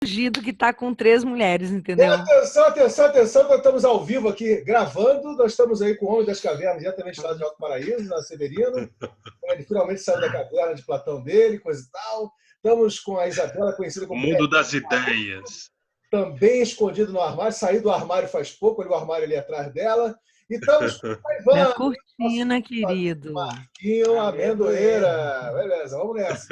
ungido que está com 3 mulheres, E entendeu? atenção, atenção, atenção, nós estamos ao vivo aqui gravando, nós estamos aí com o Homem das Cavernas, diretamente lá de Alto Paraíso, na Severino. Ele finalmente saiu da caverna de Platão dele, coisa e tal. Estamos com a Isabela, conhecida O como mundo das ideias. também escondido no armário, saiu do armário faz pouco, olha o armário ali atrás dela. E estamos com o Minha Ivan, cortina, querido. Marquinho Amendoeira. Beleza, vamos nessa.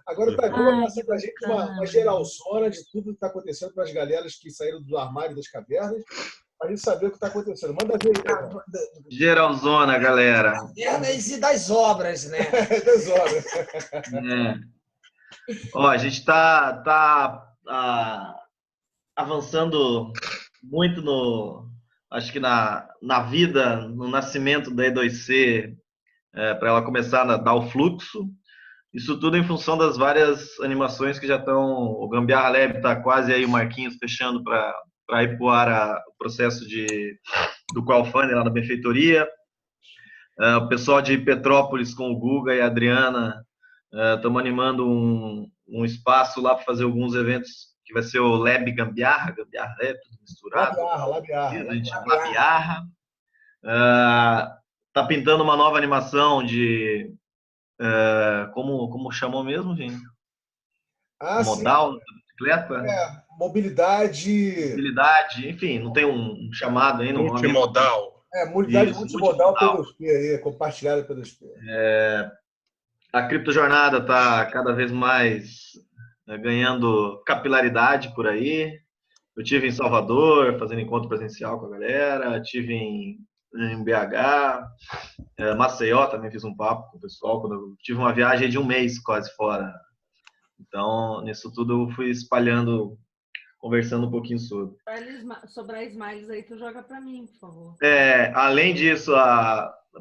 Agora o Taiwan vai Ai, passar que para a gente uma bacana. geralzona de tudo que está acontecendo para as galeras que saíram do armário das cavernas, para a gente saber o que está acontecendo. Manda ver aí, Taiwan. Geralzona, galera. Cavernas e das obras, né? Das obras. Ó, a gente tá avançando muito acho que na vida, no nascimento da E2C, para ela começar a dar o fluxo. Isso tudo em função das várias animações que já estão. O Gambiarra Lab está quase aí, o Marquinhos fechando para ir para o processo do crowdfunding lá na benfeitoria. O pessoal de Petrópolis com o Guga e a Adriana estamos animando um espaço lá para fazer alguns eventos, que vai ser o Lab Gambiarra Lab, tudo misturado. Labiarra. Tá pintando uma nova animação de como chamou mesmo, gente? Modal, bicicleta? Mobilidade, enfim, não tem um chamado aí no Multimodal. mobilidade multimodal P2P aí, compartilhada P2P. A criptojornada está cada vez mais ganhando capilaridade por aí. Eu tive em Salvador, fazendo encontro presencial com a galera, tive em BH, Maceió também fiz um papo com o pessoal, quando eu tive uma viagem de um mês quase fora. Então, nisso tudo eu fui espalhando, conversando um pouquinho sobre. Para sobrar smiles aí, tu joga para mim, por favor. Além disso,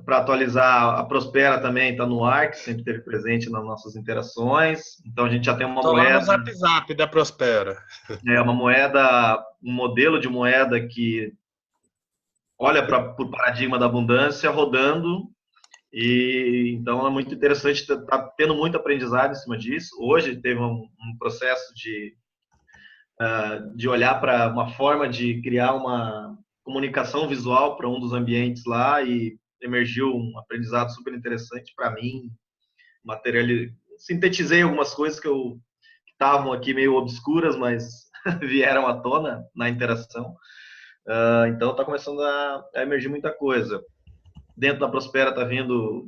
para atualizar, a Prospera também está no ar, que sempre esteve presente nas nossas interações. Então, a gente já tem uma Tô moeda... lá no Zap da Prospera. Uma moeda, um modelo de moeda que olha para o paradigma da abundância rodando, e então é muito interessante, tá tendo muito aprendizado em cima disso. Hoje teve um processo de olhar para uma forma de criar uma comunicação visual para um dos ambientes lá, e emergiu um aprendizado super interessante para mim. Sintetizei algumas coisas que estavam aqui meio obscuras, mas vieram à tona na interação. Então está começando a emergir muita coisa. Dentro da Prospera está vindo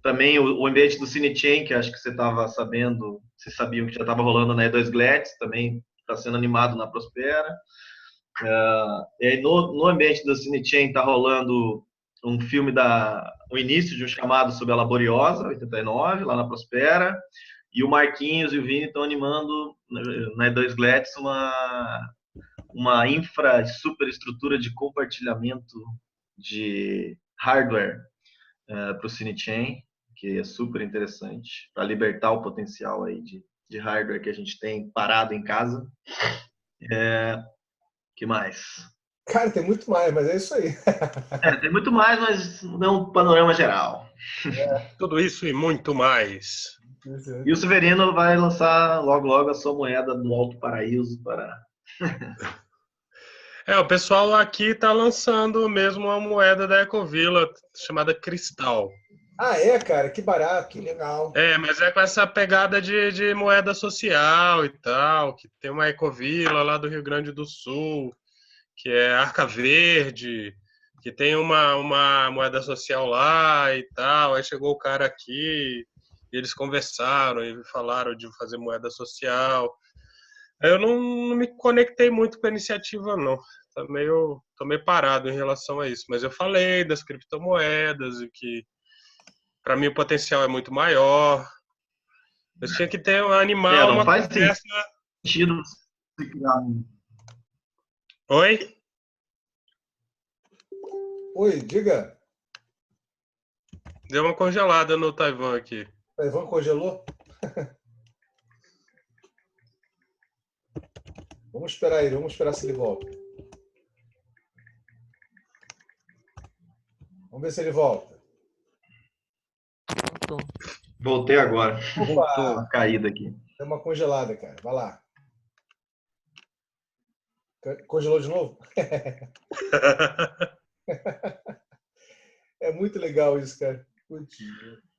também o ambiente do CineChain, que acho que você estava sabendo, vocês sabiam que já estava rolando na E2 Gladys, também está sendo animado na Prospera. E aí no ambiente do CineChain está rolando um filme o início de um chamado sobre a Laboriosa, 89, lá na Prospera, e o Marquinhos e o Vini estão animando na E2 Gladys uma superestrutura de compartilhamento de hardware para o CineChain, que é super interessante, para libertar o potencial aí de hardware que a gente tem parado em casa. Que mais? Cara, tem muito mais, mas é isso aí. Tem muito mais, mas não um panorama geral. Tudo isso e muito mais. E o Severino vai lançar logo, logo a sua moeda do Alto Paraíso para... O pessoal aqui está lançando mesmo uma moeda da Ecovila chamada Cristal. Cara, que barato, que legal. Mas é com essa pegada de moeda social e tal, que tem uma Ecovila lá do Rio Grande do Sul, que é Arca Verde, que tem uma moeda social lá e tal. Aí chegou o cara aqui, e eles conversaram e falaram de fazer moeda social. Eu não me conectei muito com a iniciativa, não. Tô meio parado em relação a isso. Mas eu falei das criptomoedas e que, para mim, o potencial é muito maior. Mas tinha que ter um animal, não uma faz conversa... sentido. Oi? Oi, diga. Deu uma congelada no Taiwan aqui. Taiwan congelou? Vamos esperar ele, vamos esperar se ele volta. Vamos ver se ele volta. Voltei agora. Opa! Caída aqui. Deu uma congelada, cara. Vai lá. Congelou de novo? É muito legal isso, cara. Putz.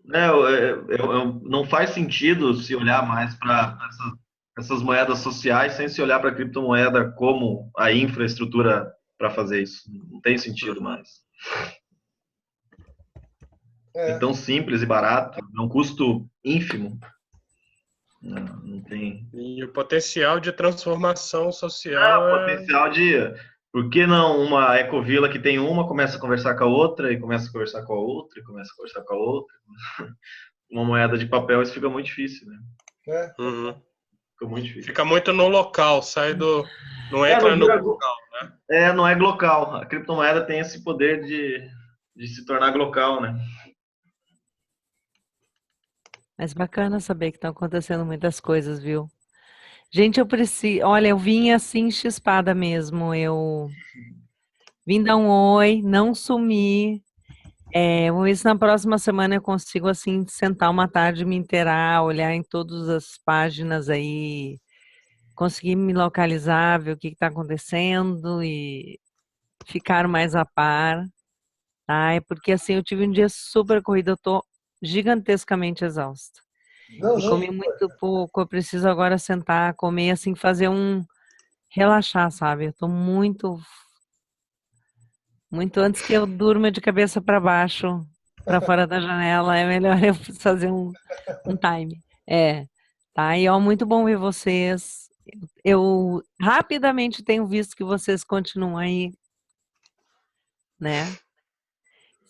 Não faz sentido se olhar mais para essas moedas sociais sem se olhar para a criptomoeda como a infraestrutura para fazer isso. Não tem sentido mais. É tão simples e barato, é um custo ínfimo. Não tem. E o potencial de transformação social potencial de... Por que não uma ecovila que tem uma começa a conversar com a outra e começa a conversar com a outra e começa a conversar com a outra? Uma moeda de papel, isso fica muito difícil, né? Uhum. Fica muito difícil. Fica muito no local, sai do... Não entra no local, né? Não é glocal. A criptomoeda tem esse poder de se tornar glocal, né? Mas bacana saber que estão acontecendo muitas coisas, viu? Gente, eu preciso... Olha, eu vim assim chispada mesmo. Eu vim dar um oi, não sumi. Vamos ver se na próxima semana eu consigo, assim, sentar uma tarde, me inteirar, olhar em todas as páginas aí, conseguir me localizar, ver o que está acontecendo e ficar mais a par. Tá? Porque, assim, eu tive um dia super corrido, eu tô gigantescamente exausta. Comi muito pouco, eu preciso agora sentar, comer, assim, fazer relaxar, sabe? Eu tô muito antes que eu durma de cabeça para baixo, para fora da janela, é melhor eu fazer um time. Tá? E muito bom ver vocês. Eu rapidamente tenho visto que vocês continuam aí, né?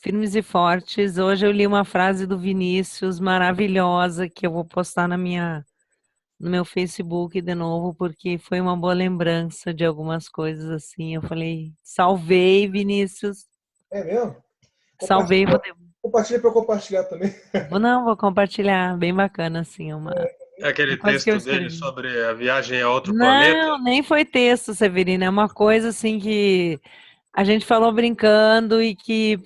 Firmes e fortes. Hoje eu li uma frase do Vinícius maravilhosa que eu vou postar no meu Facebook de novo, porque foi uma boa lembrança de algumas coisas assim. Eu falei, salvei, Vinícius. É mesmo? Salvei. Compartilha para eu compartilhar também. Não, vou compartilhar. Bem bacana, assim. É aquele texto dele sobre a viagem a outro planeta? Não, nem foi texto, Severina. É uma coisa assim que a gente falou brincando e que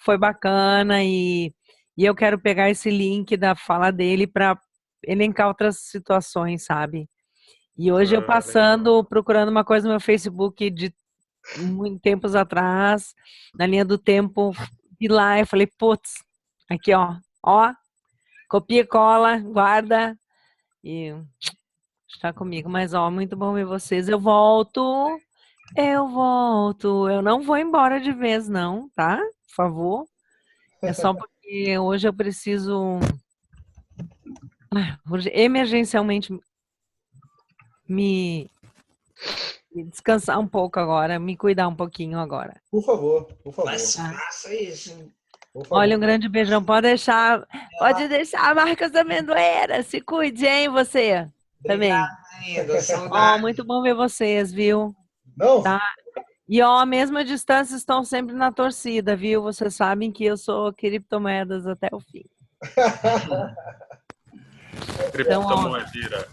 foi bacana e eu quero pegar esse link da fala dele para elencar outras situações, sabe? E hoje eu procurando uma coisa no meu Facebook de muitos tempos atrás, na linha do tempo, vi lá e falei, putz, aqui ó, copia e cola, guarda e está comigo. Mas muito bom ver vocês. Eu volto, eu não vou embora de vez não, tá? Por favor. É só porque hoje eu preciso emergencialmente me descansar um pouco agora, me cuidar um pouquinho agora. Por favor. Mas faça isso. Olha, um grande beijão. Pode deixar a Marcos Amendoeira. Se cuide, hein, você também. Obrigado, muito bom ver vocês, viu? Não? Tá? E mesmo à distância, estão sempre na torcida, viu? Vocês sabem que eu sou criptomoedas até o fim. Criptomoedeira.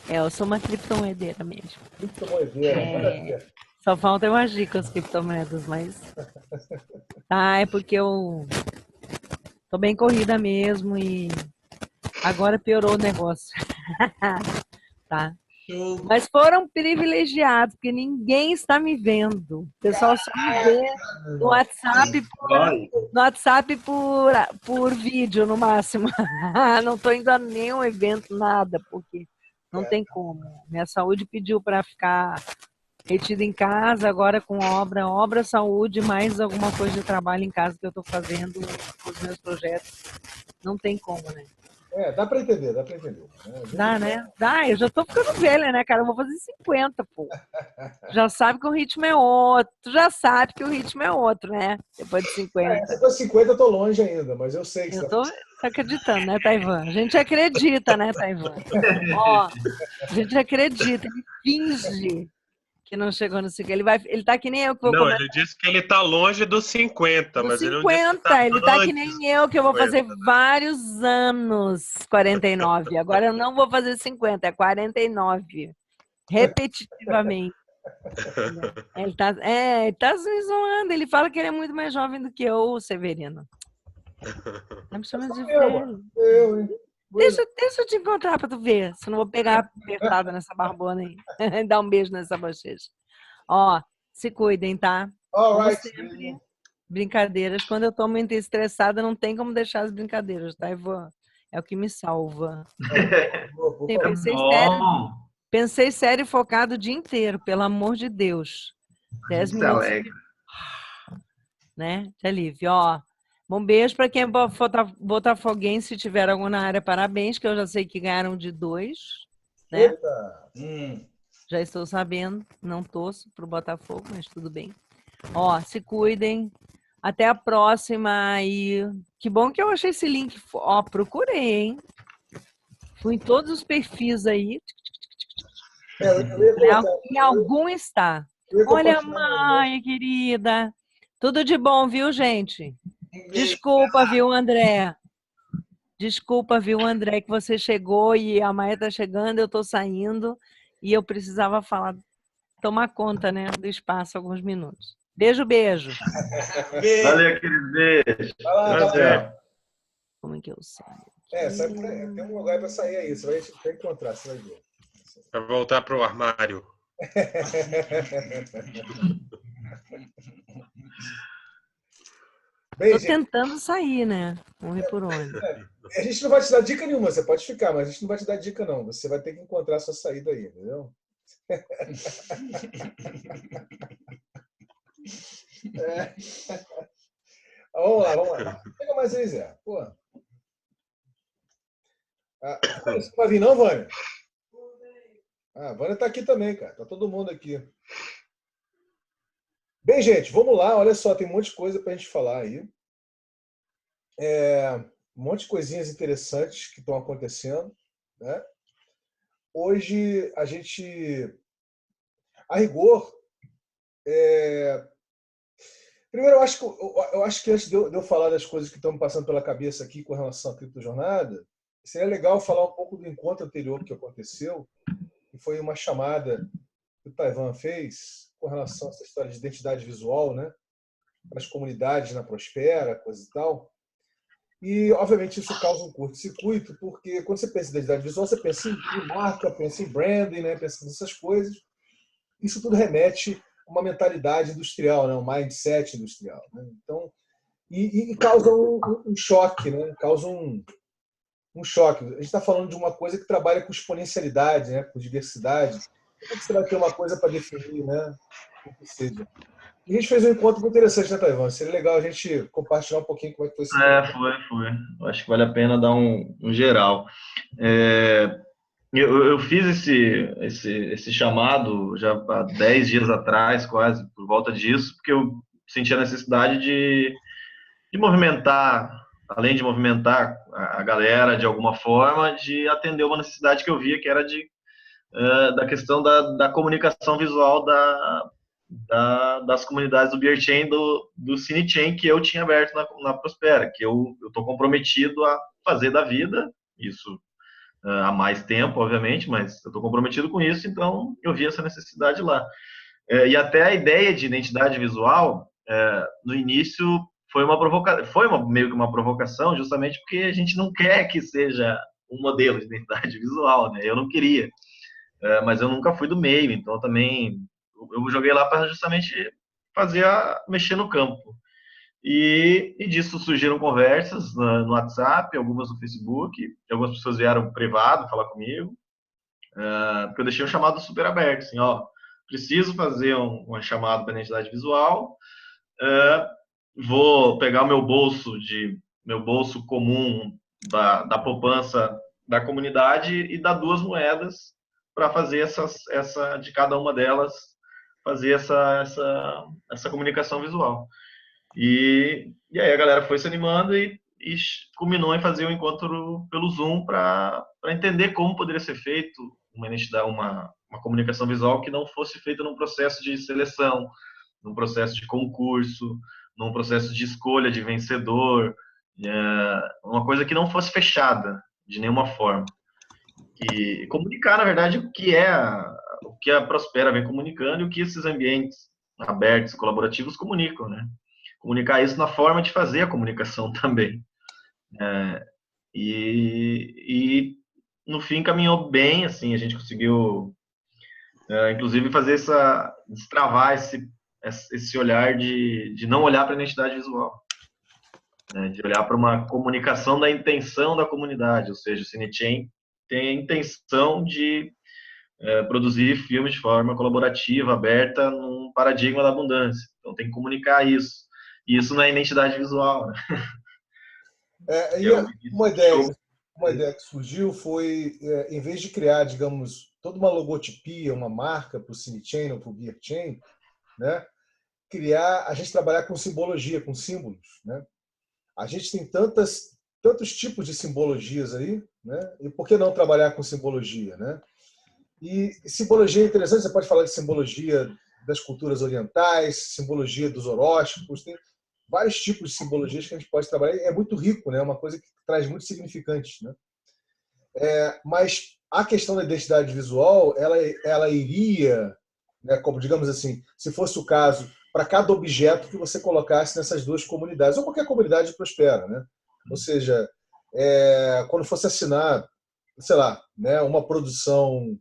Eu sou uma criptomoedeira mesmo. Criptomoedeira. Só falta eu agir com as criptomoedas, mas... é porque eu tô bem corrida mesmo e agora piorou o negócio. Tá? Mas foram privilegiados, porque ninguém está me vendo. O pessoal só me vê no WhatsApp por vídeo, no máximo. Não estou indo a nenhum evento, nada, porque não tem como. Minha saúde pediu para ficar retida em casa, agora com obra, saúde, mais alguma coisa de trabalho em casa que eu estou fazendo com os meus projetos. Não tem como, né? Dá para entender, Né? Dá, né? Dá, eu já tô ficando velha, né, cara? Eu vou fazer 50, pô. Já sabe que o ritmo é outro. Tu já sabe que o ritmo é outro, né? Depois de 50. Depois de 50 eu tô longe ainda, mas eu sei que eu tô acreditando, né, Taiwan? A gente acredita, né, Taiwan? A gente acredita, ele finge que não chegou no 50. Ele tá que nem eu. Ele disse que ele tá longe dos 50, mas 50, ele não disse que tá ele tá que nem eu, que eu vou fazer vários anos 49. Agora eu não vou fazer 50, é 49. Repetitivamente. Ele tá se zoando. Ele fala que ele é muito mais jovem do que eu, o Severino. Não me chama de velho. Deixa eu te encontrar pra tu ver. Se eu não vou pegar apertada nessa barbona aí. Dar um beijo nessa bochecha. Ó, se cuidem, tá? All Como right. sempre, brincadeiras. Quando eu tô muito estressada, não tem como deixar as brincadeiras, tá, Ivan? É o que me salva. Por Sim, favor. pensei sério e focado o dia inteiro, pelo amor de Deus. 10 Isso é minutos, alegre. né? De alívio, ó. Um beijo para quem é botafoguense, se tiver algum na área, parabéns, que eu já sei que ganharam de 2, né? Eita. Já estou sabendo, não torço pro Botafogo, mas tudo bem. Ó, se cuidem. Até a próxima e que bom que eu achei esse link. Ó, procurei, hein? Fui em todos os perfis aí. Em algum está. Olha, mãe querida. Tudo de bom, viu, gente? Desculpa, viu, André? Desculpa, viu, André, que você chegou e a Maia tá chegando, eu tô saindo e eu precisava falar, tomar conta, né, do espaço alguns minutos. Beijo, beijo. Valeu, querido. Beijo. Vai lá, Prazer. Como é que eu saio? sai por aí. Tem um lugar para sair aí. Você vai encontrar, você vai ver. Para voltar pro armário. Bem, Tô gente, tentando sair, né? Vamos ver por onde. a gente não vai te dar dica nenhuma, você pode ficar, mas a gente não vai te dar dica, não. Você vai ter que encontrar a sua saída aí, entendeu? Vamos lá. Pega mais aí, Zé. Pô. Você não vai vir, não, Vânia? A Vânia tá aqui também, cara. Tá todo mundo aqui. Bem, gente, vamos lá. Olha só, tem um monte de coisa pra gente falar aí. Um monte de coisinhas interessantes que estão acontecendo, né? Hoje, a gente, a rigor, primeiro, eu acho que antes de eu falar das coisas que estão me passando pela cabeça aqui com relação à criptojornada, seria legal falar um pouco do encontro anterior que aconteceu, que foi uma chamada que o Taiwan fez com relação a essa história de identidade visual, né? Para as comunidades na Prospera, coisa e tal. E, obviamente, isso causa um curto-circuito, porque quando você pensa em identidade visual, você pensa em marca, pensa em branding, né? Pensa nessas coisas. Isso tudo remete a uma mentalidade industrial, né? Um mindset industrial. Né? Então, e causa um choque, né? Causa um choque. A gente está falando de uma coisa que trabalha com exponencialidade, né? Com diversidade. Como é que você vai ter uma coisa para definir, né? O que seja? E a gente fez um encontro muito interessante, né, Taiwan? Seria legal a gente compartilhar um pouquinho como é que foi esse encontro. Foi. Eu acho que vale a pena dar um geral. Eu fiz esse chamado já há 10 dias atrás, quase, por volta disso, porque eu senti a necessidade de movimentar, além de movimentar a galera de alguma forma, de atender uma necessidade que eu via, que era da questão da comunicação visual das comunidades do Beer Chain, do Cine Chain, que eu tinha aberto na Prospera, que eu estou comprometido a fazer da vida, isso há mais tempo, obviamente, mas eu estou comprometido com isso, então eu vi essa necessidade lá. E até a ideia de identidade visual, no início, foi meio que uma provocação, justamente porque a gente não quer que seja um modelo de identidade visual, né? Eu não queria, mas eu nunca fui do meio, então também eu joguei lá para justamente mexer no campo. E disso surgiram conversas no WhatsApp, algumas no Facebook, algumas pessoas vieram privado falar comigo, porque eu deixei um chamado super aberto, assim, ó, preciso fazer um chamado para identidade visual, vou pegar o meu bolso comum da poupança da comunidade e dar 2 moedas para fazer de cada uma delas, fazer essa comunicação visual. E aí a galera foi se animando e culminou em fazer um encontro pelo Zoom para entender como poderia ser feito uma comunicação visual que não fosse feita num processo de seleção, num processo de concurso, num processo de escolha de vencedor, uma coisa que não fosse fechada de nenhuma forma. E comunicar, na verdade, o que a Prospera vem comunicando e o que esses ambientes abertos, colaborativos comunicam, né? Comunicar isso na forma de fazer a comunicação também. E no fim caminhou bem, assim, a gente conseguiu inclusive fazer destravar esse olhar de não olhar para a identidade visual, né? De olhar para uma comunicação da intenção da comunidade, ou seja, o CineChain tem a intenção de produzir filmes de forma colaborativa, aberta, num paradigma da abundância. Então tem que comunicar isso. E isso não é identidade visual, né? E uma ideia que surgiu foi, em vez de criar, digamos, toda uma logotipia, uma marca para o CineChain ou para o BeerChain, né? A gente trabalhar com simbologia, com símbolos, né? A gente tem tantos tipos de simbologias aí, né? E por que não trabalhar com simbologia, né? E simbologia é interessante, você pode falar de simbologia das culturas orientais, simbologia dos horóscopos, tem vários tipos de simbologias que a gente pode trabalhar. É muito rico, né? É uma coisa que traz muitos significantes, né? Mas a questão da identidade visual, ela iria, né, como digamos assim, se fosse o caso, para cada objeto que você colocasse nessas duas comunidades, ou qualquer comunidade prospera, né? Ou seja, quando fosse assinar, sei lá, né, uma produção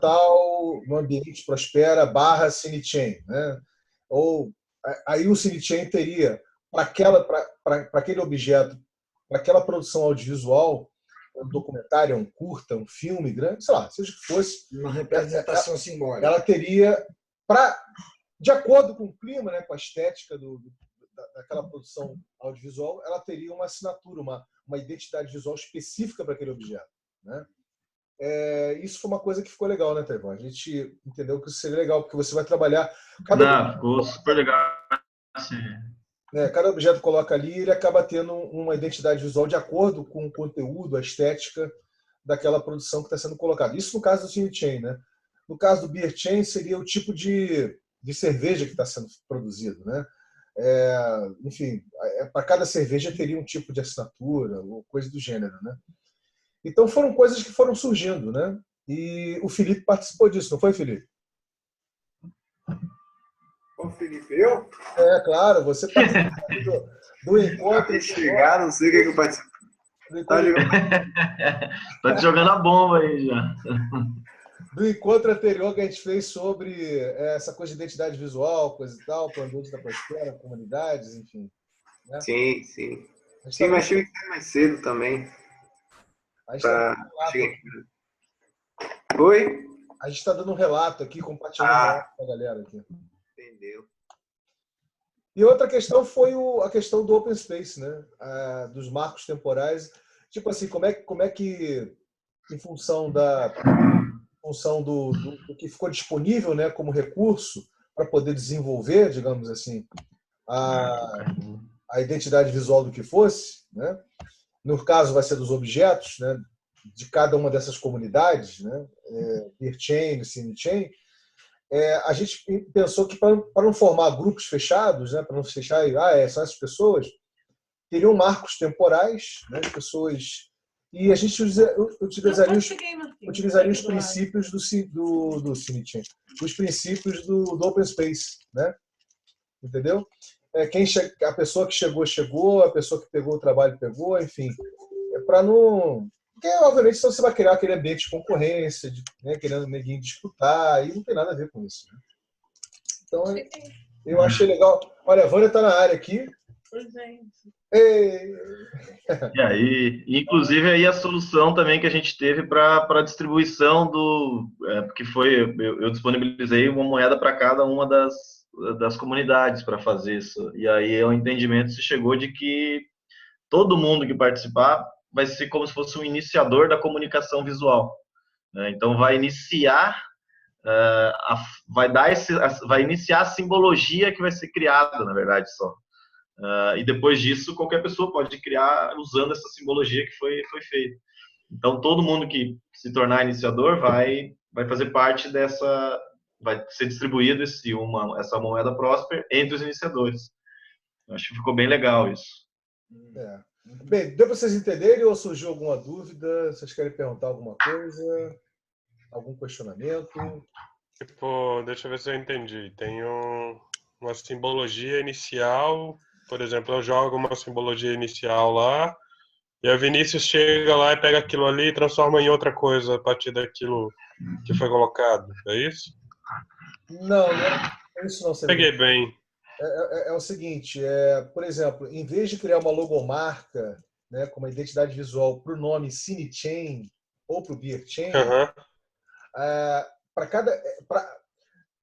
tal, no ambiente prospera / CineChain, né? Ou aí o CineChain teria para aquele objeto, para aquela produção audiovisual, um documentário, um curta, um filme grande, sei lá, seja o que fosse, Uma representação simbólica. ela teria, de acordo com o clima, né, com a estética daquela produção audiovisual, ela teria uma assinatura, uma identidade visual específica para aquele objeto, né? Isso foi uma coisa que ficou legal, né, Tevão? A gente entendeu que isso seria legal, porque você vai trabalhar. Ficou super legal. Assim. Cada objeto coloca ali, ele acaba tendo uma identidade visual de acordo com o conteúdo, a estética daquela produção que está sendo colocada. Isso no caso do CineChain, né? No caso do BeerChain, seria o tipo de cerveja que está sendo produzido, né? Enfim, para cada cerveja teria um tipo de assinatura ou coisa do gênero, né? Então foram coisas que foram surgindo, né? E o Felipe participou disso, não foi, Felipe? Ô, Felipe, eu? Claro, você participou do encontro. Chegar, não sei o que eu participo. Tá te jogando a bomba aí já. Do encontro anterior que a gente fez sobre essa coisa de identidade visual, coisa e tal, para o ambiente da Prospera, comunidades, enfim. Né? Sim. Sim, mas tive que sair mais cedo também. A gente está Oi? A gente está dando um relato aqui, compartilhando um relato com a galera aqui. Entendeu. E outra questão foi a questão do Open Space, né? Dos marcos temporais. Tipo assim, como é que, em função do que ficou disponível, né, como recurso para poder desenvolver, digamos assim, a identidade visual do que fosse, né? No caso vai ser dos objetos, né, de cada uma dessas comunidades, né, BeerChain, CineChain, a gente pensou que para não formar grupos fechados, né, para não fechar, são essas pessoas, teriam marcos temporais, né, de pessoas, e a gente utilizaria os princípios do CineChain, os princípios do Open Space, né? Entendeu? A pessoa que chegou, a pessoa que pegou o trabalho pegou, enfim, para não... Porque, obviamente, senão você vai criar aquele ambiente de concorrência, né, querendo ninguém disputar, e não tem nada a ver com isso. Né? Então, eu achei legal. Olha, a Vânia está na área aqui. Pois é. E aí, inclusive aí a solução também que a gente teve para a distribuição porque eu disponibilizei uma moeda para cada uma das comunidades para fazer isso. E aí o entendimento se chegou de que todo mundo que participar vai ser como se fosse um iniciador da comunicação visual, né? Então vai iniciar vai iniciar a simbologia que vai ser criada, na verdade, só. E depois disso, qualquer pessoa pode criar usando essa simbologia que foi feita. Então, todo mundo que se tornar iniciador vai fazer parte vai ser distribuído essa moeda Prosper entre os iniciadores. Eu acho que ficou bem legal isso. Bem, deu para vocês entenderem ou surgiu alguma dúvida? Vocês querem perguntar alguma coisa? Algum questionamento? Tipo, deixa eu ver se eu entendi. Tem uma simbologia inicial, por exemplo, eu jogo uma simbologia inicial lá, E a Vinícius chega lá e pega aquilo ali e transforma em outra coisa a partir daquilo que foi colocado. É isso? Não, não é isso não, Severino. Peguei bem. É o seguinte, por exemplo, em vez de criar uma logomarca, né, com uma identidade visual para o nome CineChain ou para o BeerChain, para cada,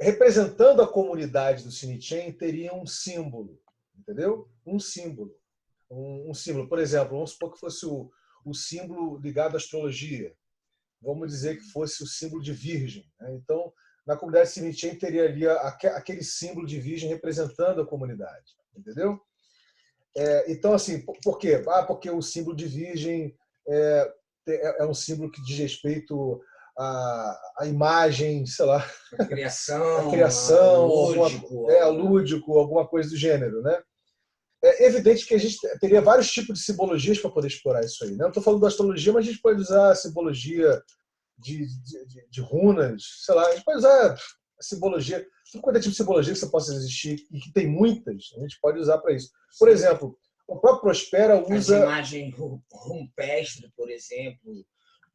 representando a comunidade do CineChain, teria um símbolo, entendeu? Um símbolo. Um símbolo. Por exemplo, vamos supor que fosse o símbolo ligado à astrologia. Vamos dizer que fosse o símbolo de Virgem, né? Então, na comunidade CineChain teria ali aquele símbolo de Virgem representando a comunidade, entendeu? Então, assim, por quê? Porque o símbolo de Virgem é um símbolo que diz respeito à imagem, sei lá, A criação, lúdico, alguma coisa do gênero, né? É evidente que a gente teria vários tipos de simbologias para poder explorar isso aí, né? Eu estou falando da astrologia, mas a gente pode usar a simbologia de runas, sei lá, a gente pode usar a simbologia, tudo quanto é tipo de simbologia que você possa existir, e que tem muitas, a gente pode usar para isso. Por exemplo, o próprio Prospera usa... As imagens rupestres, por exemplo,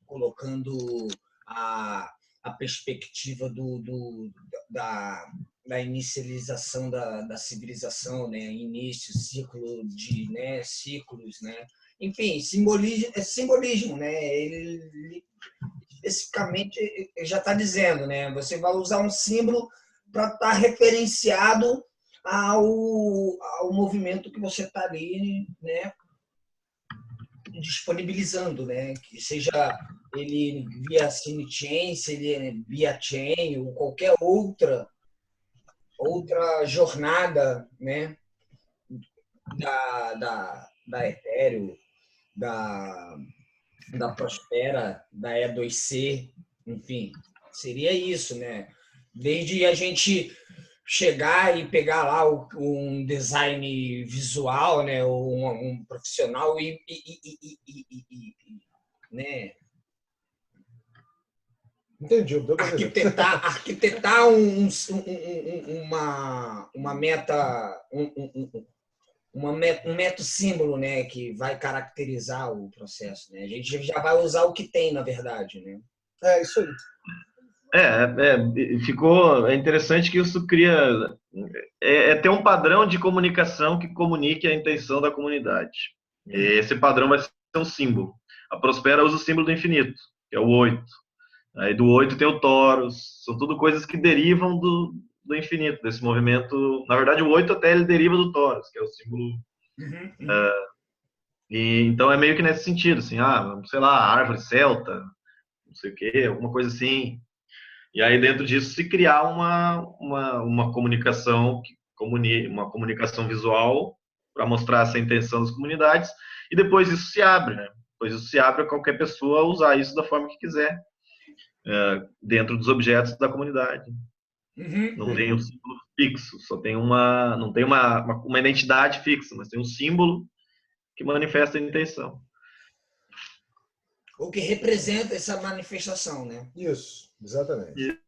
colocando a perspectiva da inicialização da civilização, né? Início, ciclo de, né? Ciclos, né? Enfim, simbolismo, né? Ele especificamente já está dizendo, né? Você vai usar um símbolo para estar referenciado ao movimento que você está ali, né? Disponibilizando, né? Que seja ele via CineChain, se ele é via Chain ou qualquer outra jornada, né? Da Ethereum, da Prospera, da E2C, enfim, seria isso, né? Desde a gente chegar e pegar lá um design visual, né, ou um profissional né, Entendi. arquitetar uma meta, um método símbolo, né, que vai caracterizar o processo, né? A gente já vai usar o que tem, na verdade, né? É isso aí. É interessante que isso cria ter um padrão de comunicação que comunique a intenção da comunidade. Esse padrão vai ser um símbolo. A Prospera usa o símbolo do infinito, que é o 8. Aí do 8 tem o Taurus, são tudo coisas que derivam do infinito, desse movimento. Na verdade, o 8 até ele deriva do Taurus, que é o símbolo. E então é meio que nesse sentido, assim, sei lá, árvore celta, não sei o quê, alguma coisa assim. E aí dentro disso se criar uma comunicação uma comunicação visual para mostrar essa intenção das comunidades, e depois isso se abre, né? Depois isso se abre a qualquer pessoa usar isso da forma que quiser, dentro dos objetos da comunidade. Não tem um símbolo fixo, só tem não tem uma identidade fixa, mas tem um símbolo que manifesta a intenção. O que representa essa manifestação, né? Isso, exatamente.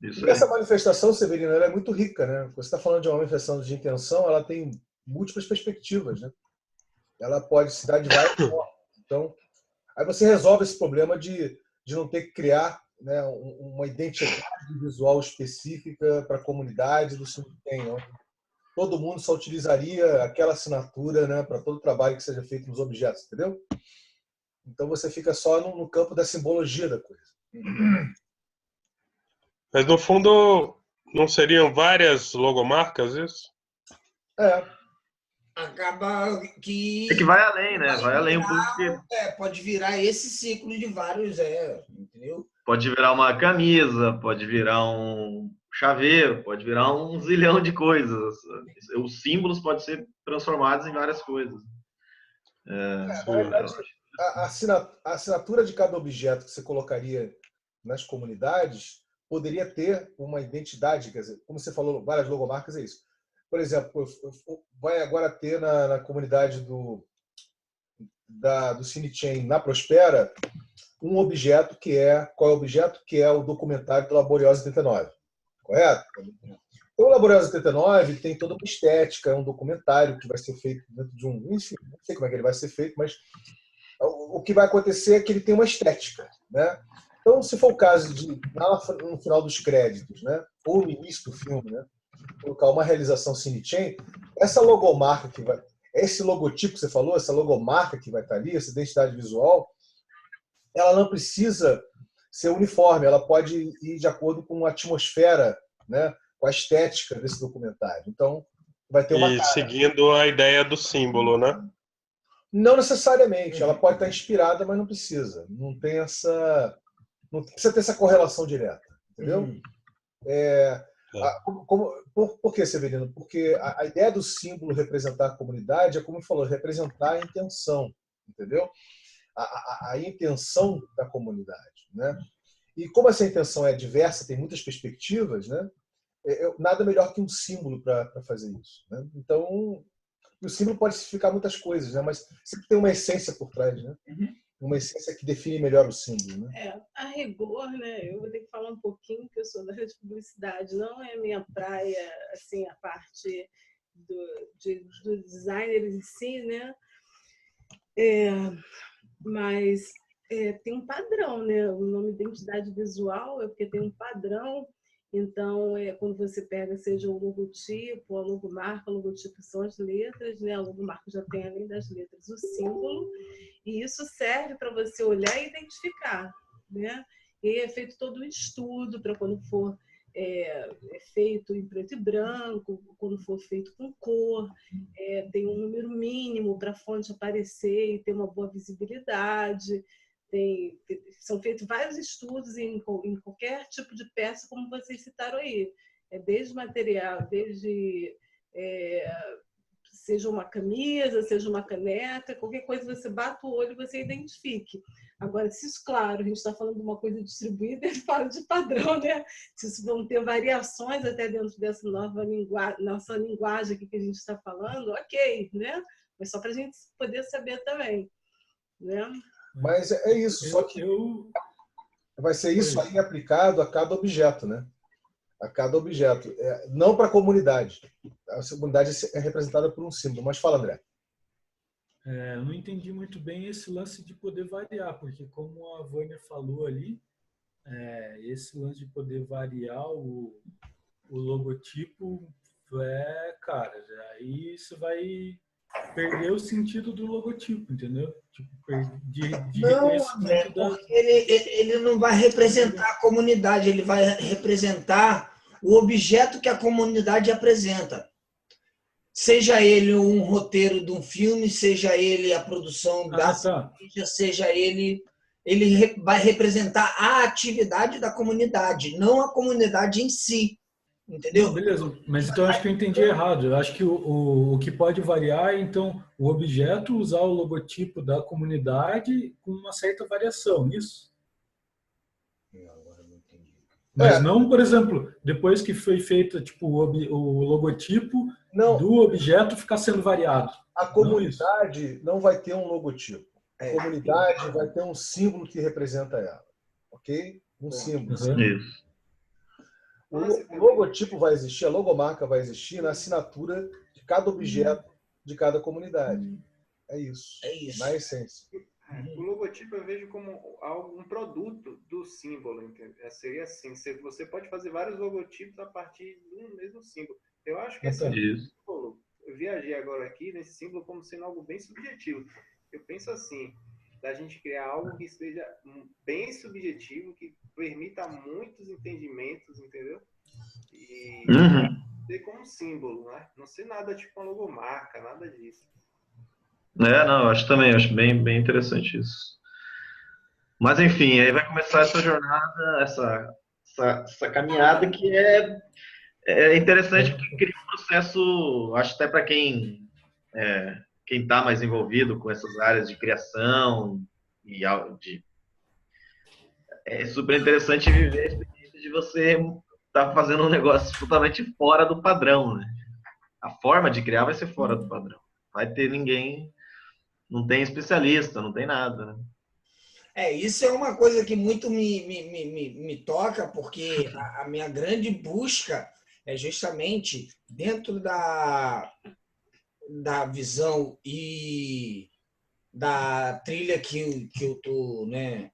Isso e essa manifestação, Severino, ela é muito rica, né? Você está falando de uma manifestação de intenção, ela tem múltiplas perspectivas, né? Ela pode se dar de várias formas. Então, aí você resolve esse problema de não ter que criar, né, uma identidade visual específica para a comunidade do CineChain. Todo mundo só utilizaria aquela assinatura, né, para todo o trabalho que seja feito nos objetos, entendeu? Então você fica só no campo da simbologia da coisa. Mas no fundo, não seriam várias logomarcas isso? Acaba que... É que vai além, né? Vai além um pouco. Pode virar esse ciclo de vários, entendeu? Pode virar uma camisa, pode virar um chaveiro, pode virar um zilhão de coisas. Os símbolos podem ser transformados em várias coisas. Na verdade, a assinatura de cada objeto que você colocaria nas comunidades poderia ter uma identidade, quer dizer, como você falou, várias logomarcas, é isso. Por exemplo, vai agora ter na comunidade do CineChain, na Prospera, um objeto qual é o objeto? Que é o documentário do Laboriosa 89, correto? Então, o Laboriosa 89 tem toda uma estética, é um documentário que vai ser feito dentro de enfim, não sei como é que ele vai ser feito, mas o que vai acontecer é que ele tem uma estética, né? Então, se for o caso de, no final dos créditos, né, ou no início do filme, né, colocar uma realização Cinechain, essa logomarca que vai, esse logotipo que você falou, essa logomarca que vai estar ali, essa identidade visual, ela não precisa ser uniforme, ela pode ir de acordo com a atmosfera, né, com a estética desse documentário. Então, vai ter uma E cara. seguindo a ideia do símbolo, né? Não necessariamente, ela pode estar inspirada, mas não precisa. Não tem essa, não precisa ter essa correlação direta, entendeu? Por que, Severino? Porque a ideia do símbolo representar a comunidade é, como ele falou, representar a intenção, entendeu? A intenção da comunidade, né? E como essa intenção é diversa, tem muitas perspectivas, né? Nada melhor que um símbolo para fazer isso, né? Então, o símbolo pode significar muitas coisas, né? Mas sempre tem uma essência por trás, né? Uma essência que define melhor o símbolo, né? A rigor, né? Eu vou ter que falar um pouquinho, que eu sou da área de publicidade, não é minha praia, assim, a parte do designer em si, né? Mas tem um padrão, né? O nome identidade visual é porque tem um padrão. Então, quando você pega, seja o logotipo, a logomarca, o logotipo são as letras, né? A logomarca já tem, além das letras, o símbolo. E isso serve para você olhar e identificar, né? E é feito todo um estudo para quando for feito em preto e branco, quando for feito com cor, tem um número mínimo para a fonte aparecer e ter uma boa visibilidade. São feitos vários estudos em qualquer tipo de peça, como vocês citaram aí. Desde material, seja uma camisa, seja uma caneca, qualquer coisa você bata o olho e você identifique. Agora, se isso, claro, a gente está falando de uma coisa distribuída, ele fala de padrão, né? Se isso vão ter variações até dentro dessa nossa linguagem aqui que a gente está falando, ok, né? Mas só para a gente poder saber também, né? Mas é isso, só que vai ser isso aí aplicado a cada objeto, né? A cada objeto. Não para a comunidade. A comunidade é representada por um símbolo. Mas fala, André. Eu não entendi muito bem esse lance de poder variar, porque como a Vânia falou ali, esse lance de poder variar o logotipo, cara, aí você vai perder o sentido do logotipo, entendeu? Tipo, não, André, porque ele não vai representar a comunidade, ele vai representar o objeto que a comunidade apresenta. Seja ele um roteiro de um filme, seja ele a produção da mídia, seja ele vai representar a atividade da comunidade, não a comunidade em si. Entendeu? Beleza, mas então eu acho que eu entendi errado. Eu acho que o que pode variar é, então, o objeto usar o logotipo da comunidade com uma certa variação, isso? Mas não, por exemplo, depois que foi feito tipo, o logotipo do objeto ficar sendo variado. A comunidade não vai ter um logotipo. A comunidade vai ter um símbolo que representa ela. Ok? Um símbolo. Isso. O logotipo vai existir, a logomarca vai existir na assinatura de cada objeto de cada comunidade. É isso. Na essência. O logotipo eu vejo como um produto do símbolo. Seria assim, você pode fazer vários logotipos a partir do mesmo símbolo. Eu acho que esse símbolo, eu viajei agora aqui nesse símbolo como sendo algo bem subjetivo. Eu penso assim, da gente criar algo que seja bem subjetivo, que permita muitos entendimentos, entendeu? E ser como símbolo, né? Não ser nada tipo uma logomarca, nada disso. Não, eu acho bem interessante isso. Mas enfim, aí vai começar essa jornada, essa caminhada que é interessante, porque cria um processo, acho até para quem está mais envolvido com essas áreas de criação é super interessante viver a experiência de você estar fazendo um negócio totalmente fora do padrão, né? A forma de criar vai ser fora do padrão. Vai ter ninguém, não tem especialista, não tem nada, né? Isso é uma coisa que muito me toca, porque a minha grande busca é justamente dentro da visão e da trilha que eu tô, né,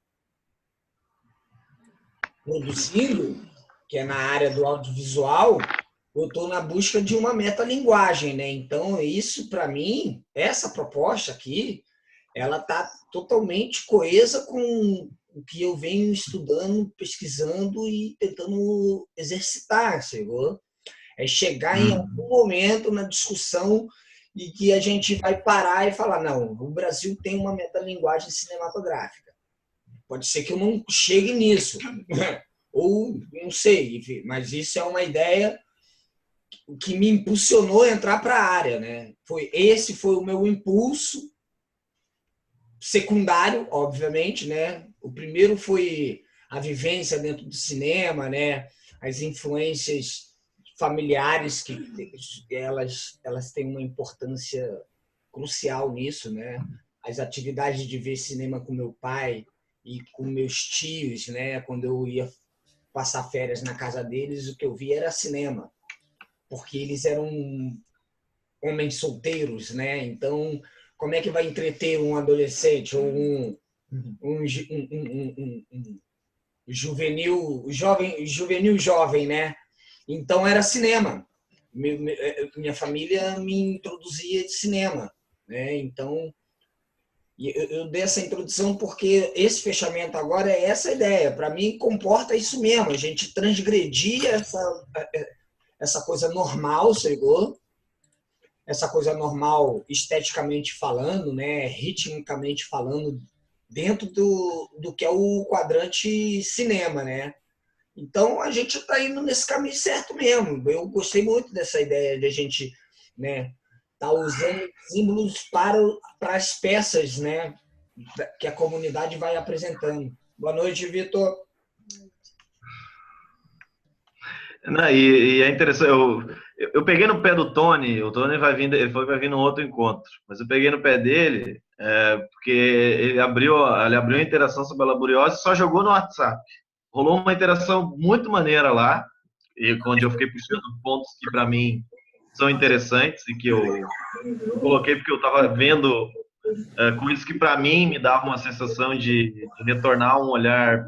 produzindo, que é na área do audiovisual, eu estou na busca de uma metalinguagem, né? Então, isso, para mim, essa proposta aqui, ela está totalmente coesa com o que eu venho estudando, pesquisando e tentando exercitar, chegou? É chegar em algum momento na discussão e que a gente vai parar e falar, não, o Brasil tem uma metalinguagem cinematográfica. Pode ser que eu não chegue nisso, ou não sei, enfim, mas isso é uma ideia que me impulsionou a entrar para a área, né? Esse foi o meu impulso secundário, obviamente, né? O primeiro foi a vivência dentro do cinema, né? As influências familiares que elas têm uma importância crucial nisso, né? As atividades de ver cinema com meu pai e com meus tios, né? Quando eu ia passar férias na casa deles, o que eu via era cinema, porque eles eram homens solteiros, né? Então, como é que vai entreter um adolescente ou um juvenil jovem, né? Então era cinema. Minha família me introduzia de cinema, né? Então eu dei essa introdução porque esse fechamento agora é essa ideia. Para mim comporta isso mesmo. A gente transgredir essa coisa normal, chegou? Essa coisa normal esteticamente falando, né? Ritmicamente falando, dentro do que é o quadrante cinema, né? Então, a gente está indo nesse caminho certo mesmo. Eu gostei muito dessa ideia de a gente, né, tá usando símbolos para as peças, né, que a comunidade vai apresentando. Boa noite, Vitor. Não, e é interessante, eu peguei no pé do Tony, o Tony vai vir num outro encontro, mas eu peguei no pé dele porque ele abriu a interação sobre a laboriose e só jogou no WhatsApp. Rolou uma interação muito maneira lá, e onde eu fiquei puxando pontos que para mim são interessantes e que eu coloquei porque eu estava vendo coisas que para mim me davam uma sensação de retornar um olhar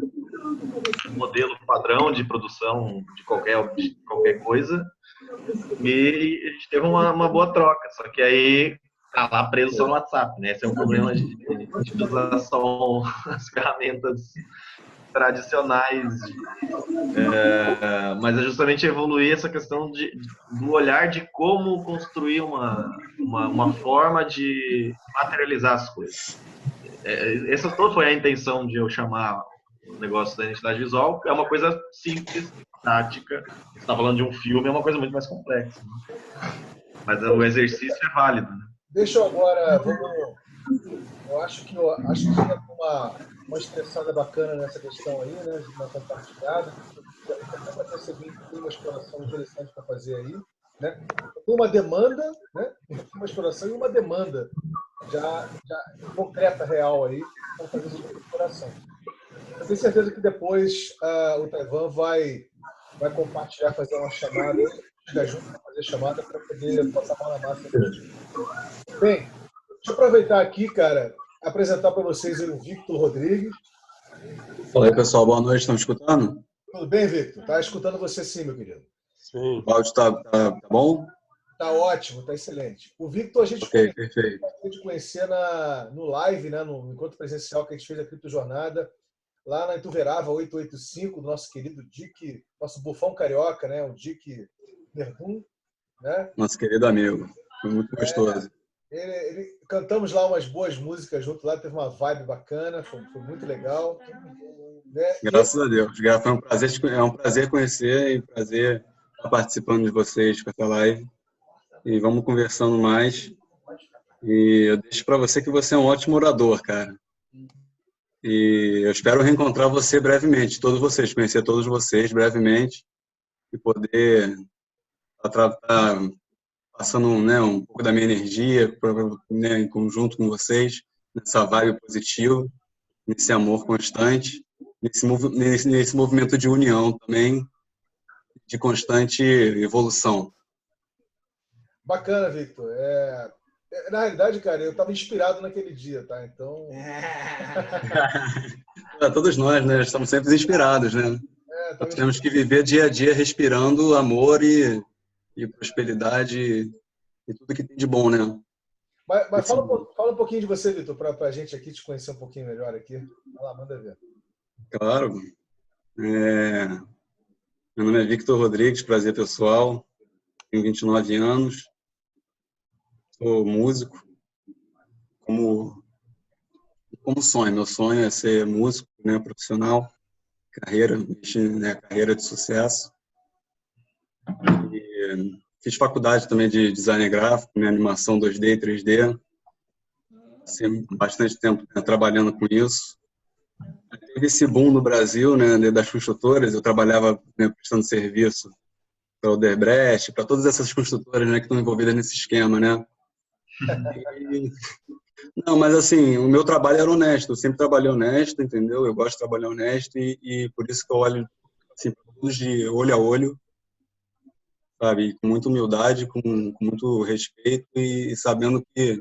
modelo padrão de produção de qualquer coisa, e a gente teve uma boa troca, só que aí tá lá preso só no WhatsApp, né? Esse é um problema de usar só as ferramentas tradicionais, mas é justamente evoluir essa questão do olhar de como construir uma forma de materializar as coisas. Essa toda foi a intenção de eu chamar o negócio da identidade visual. É uma coisa simples, prática. Você está falando de um filme, é uma coisa muito mais complexa, né? Mas o exercício é válido, né? Deixa eu agora, eu acho que tinha uma estressada bacana nessa questão aí, né, de uma compartilhada. Eu já percebi que tem uma exploração interessante para fazer aí, né? Tem uma demanda, né? Uma exploração e uma demanda já concreta, real aí, para fazer essa exploração. Eu tenho certeza que depois o Taiwan vai compartilhar, fazer uma chamada, chegar junto para fazer chamada para poder botar a mão na massa. Bem, deixa eu aproveitar aqui, cara, apresentar para vocês o Victor Rodrigues. Fala aí, pessoal. Boa noite. Estão me escutando? Tudo bem, Victor? Tá escutando você sim, meu querido. Sim. O áudio tá bom? Tá ótimo, tá excelente. O Victor a gente pôde conhecer no live, né, no encontro presencial que a gente fez a Criptojornada, lá na Ituverava 885, do nosso querido Dick, nosso bufão carioca, né, o Dick Verdun, né? Nosso querido amigo. Foi muito gostoso. Cantamos lá umas boas músicas junto lá, teve uma vibe bacana, foi muito legal. Né? Graças a Deus. É um prazer conhecer e um prazer estar participando de vocês com essa live. E vamos conversando mais. E eu deixo para você que você é um ótimo orador, cara. E eu espero reencontrar você brevemente, todos vocês, conhecer todos vocês brevemente e poder estar passando, né, um pouco da minha energia, né, em conjunto com vocês, nessa vibe positiva, nesse amor constante, nesse movimento de união também, de constante evolução. Bacana, Victor. Na realidade, cara, eu estava inspirado naquele dia, tá? Então. Todos nós, né? Estamos sempre inspirados, né? Nós temos que viver dia a dia respirando amor e prosperidade e tudo que tem de bom, né? Mas fala um pouquinho de você, Vitor, para a gente aqui te conhecer um pouquinho melhor aqui. Vai lá, manda ver. Claro. Meu nome é Victor Rodrigues, prazer pessoal. Tenho 29 anos. Sou músico. Como sonho. Meu sonho é ser músico, né, profissional. Carreira de sucesso. E fiz faculdade também de design gráfico, né, animação 2D e 3D. Passei bastante tempo, né, trabalhando com isso. Teve esse boom no Brasil, né, das construtoras. Eu trabalhava, né, prestando serviço para o Odebrecht, para todas essas construtoras, né, que estão envolvidas nesse esquema, né. Não, mas assim, o meu trabalho era honesto. Eu sempre trabalhei honesto, entendeu? Eu gosto de trabalhar honesto e por isso que eu olho assim, todos de olho a olho, sabe, com muita humildade, com muito respeito e sabendo que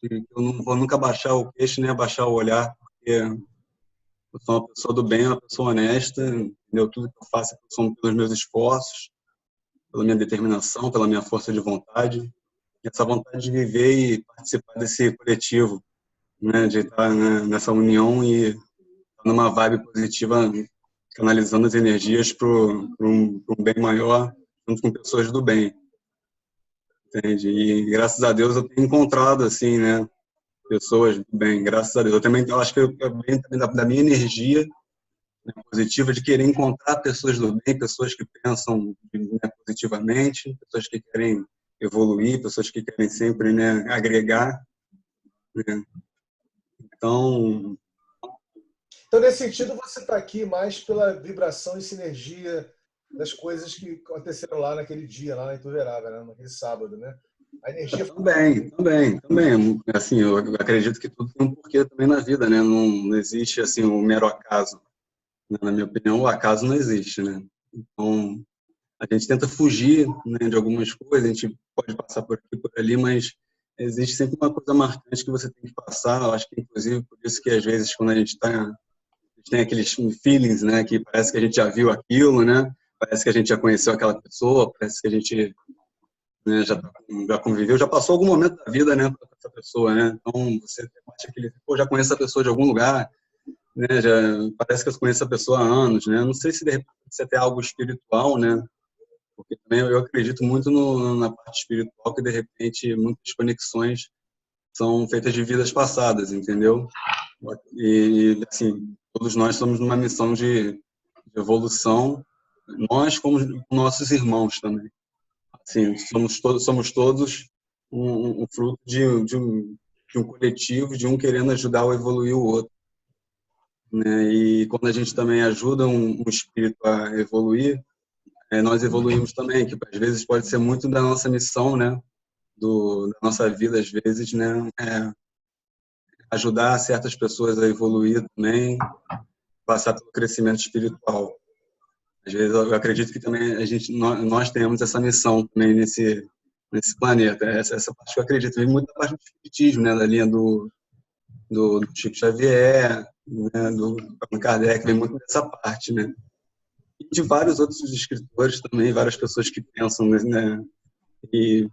eu não vou nunca baixar o queixo nem abaixar o olhar, porque eu sou uma pessoa do bem, uma pessoa honesta, entendeu? Tudo que eu faço são pelos meus esforços, pela minha determinação, pela minha força de vontade, e essa vontade de viver e participar desse coletivo, né, de estar, né, nessa união e estar numa vibe positiva, canalizando as energias para um bem maior, junto com pessoas do bem, entende? E graças a Deus eu tenho encontrado assim, né, pessoas do bem, graças a Deus. Eu acho que eu venho também da minha energia, né, positiva, de querer encontrar pessoas do bem, pessoas que pensam, né, positivamente, pessoas que querem evoluir, pessoas que querem sempre, né, agregar, né? Então, nesse sentido, você está aqui mais pela vibração e sinergia das coisas que aconteceram lá naquele dia, lá na Ituverava, né? Naquele sábado, né? A energia... Também. Assim, eu acredito que tudo tem um porquê também na vida, né? Não existe, assim, um mero acaso. Na minha opinião, o acaso não existe, né? Então, a gente tenta fugir, né, de algumas coisas, a gente pode passar por aqui, por ali, mas existe sempre uma coisa marcante que você tem que passar. Eu acho que, inclusive, por isso que, às vezes, quando a gente tem aqueles feelings, né, que parece que a gente já viu aquilo, né? Parece que a gente já conheceu aquela pessoa, parece que a gente, né, já conviveu, já passou algum momento da vida, né, com essa pessoa, né? Então, você acha que já conhece a pessoa de algum lugar, né? Parece que eu conheço a pessoa há anos, né? Não sei se de repente isso é até algo espiritual, né? Porque também eu acredito muito na parte espiritual, que de repente muitas conexões são feitas de vidas passadas, entendeu? E assim, todos nós estamos numa missão de evolução, nós como nossos irmãos também. Assim, somos todos um fruto de um coletivo, de um querendo ajudar ou evoluir o outro, né? E quando a gente também ajuda um espírito a evoluir, nós evoluímos também, que às vezes pode ser muito da nossa missão, né? Da nossa vida, às vezes, né? Ajudar certas pessoas a evoluir também, passar pelo crescimento espiritual. Às vezes eu acredito que também nós temos essa missão também nesse planeta. Essa parte que eu acredito, vem muito da parte do espiritismo, né? Da linha do Chico Xavier, né? Do Allan Kardec, vem muito dessa parte, né? E de vários outros escritores também, várias pessoas que pensam, né? E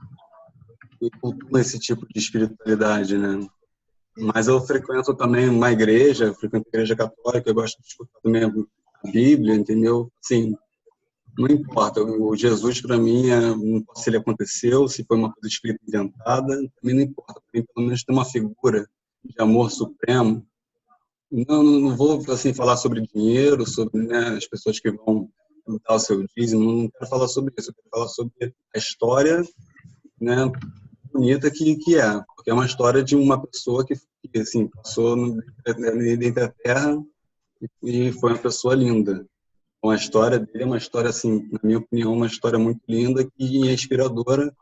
cultuam esse tipo de espiritualidade, né? Mas eu frequento também uma igreja, frequento a igreja católica, eu gosto de escutar também a Bíblia, entendeu? Assim, não importa, o Jesus para mim, não importa se ele aconteceu, se foi uma coisa escrita inventada, também não importa, para mim pelo menos tem uma figura de amor supremo. Não vou assim falar sobre dinheiro, sobre, né, as pessoas que vão dar o seu dízimo, não quero falar sobre isso, eu quero falar sobre a história, né, bonita que é, porque é uma história de uma pessoa que assim, passou dentro da terra e foi uma pessoa linda. Então, a história dele é uma história, assim, na minha opinião, uma história muito linda e inspiradora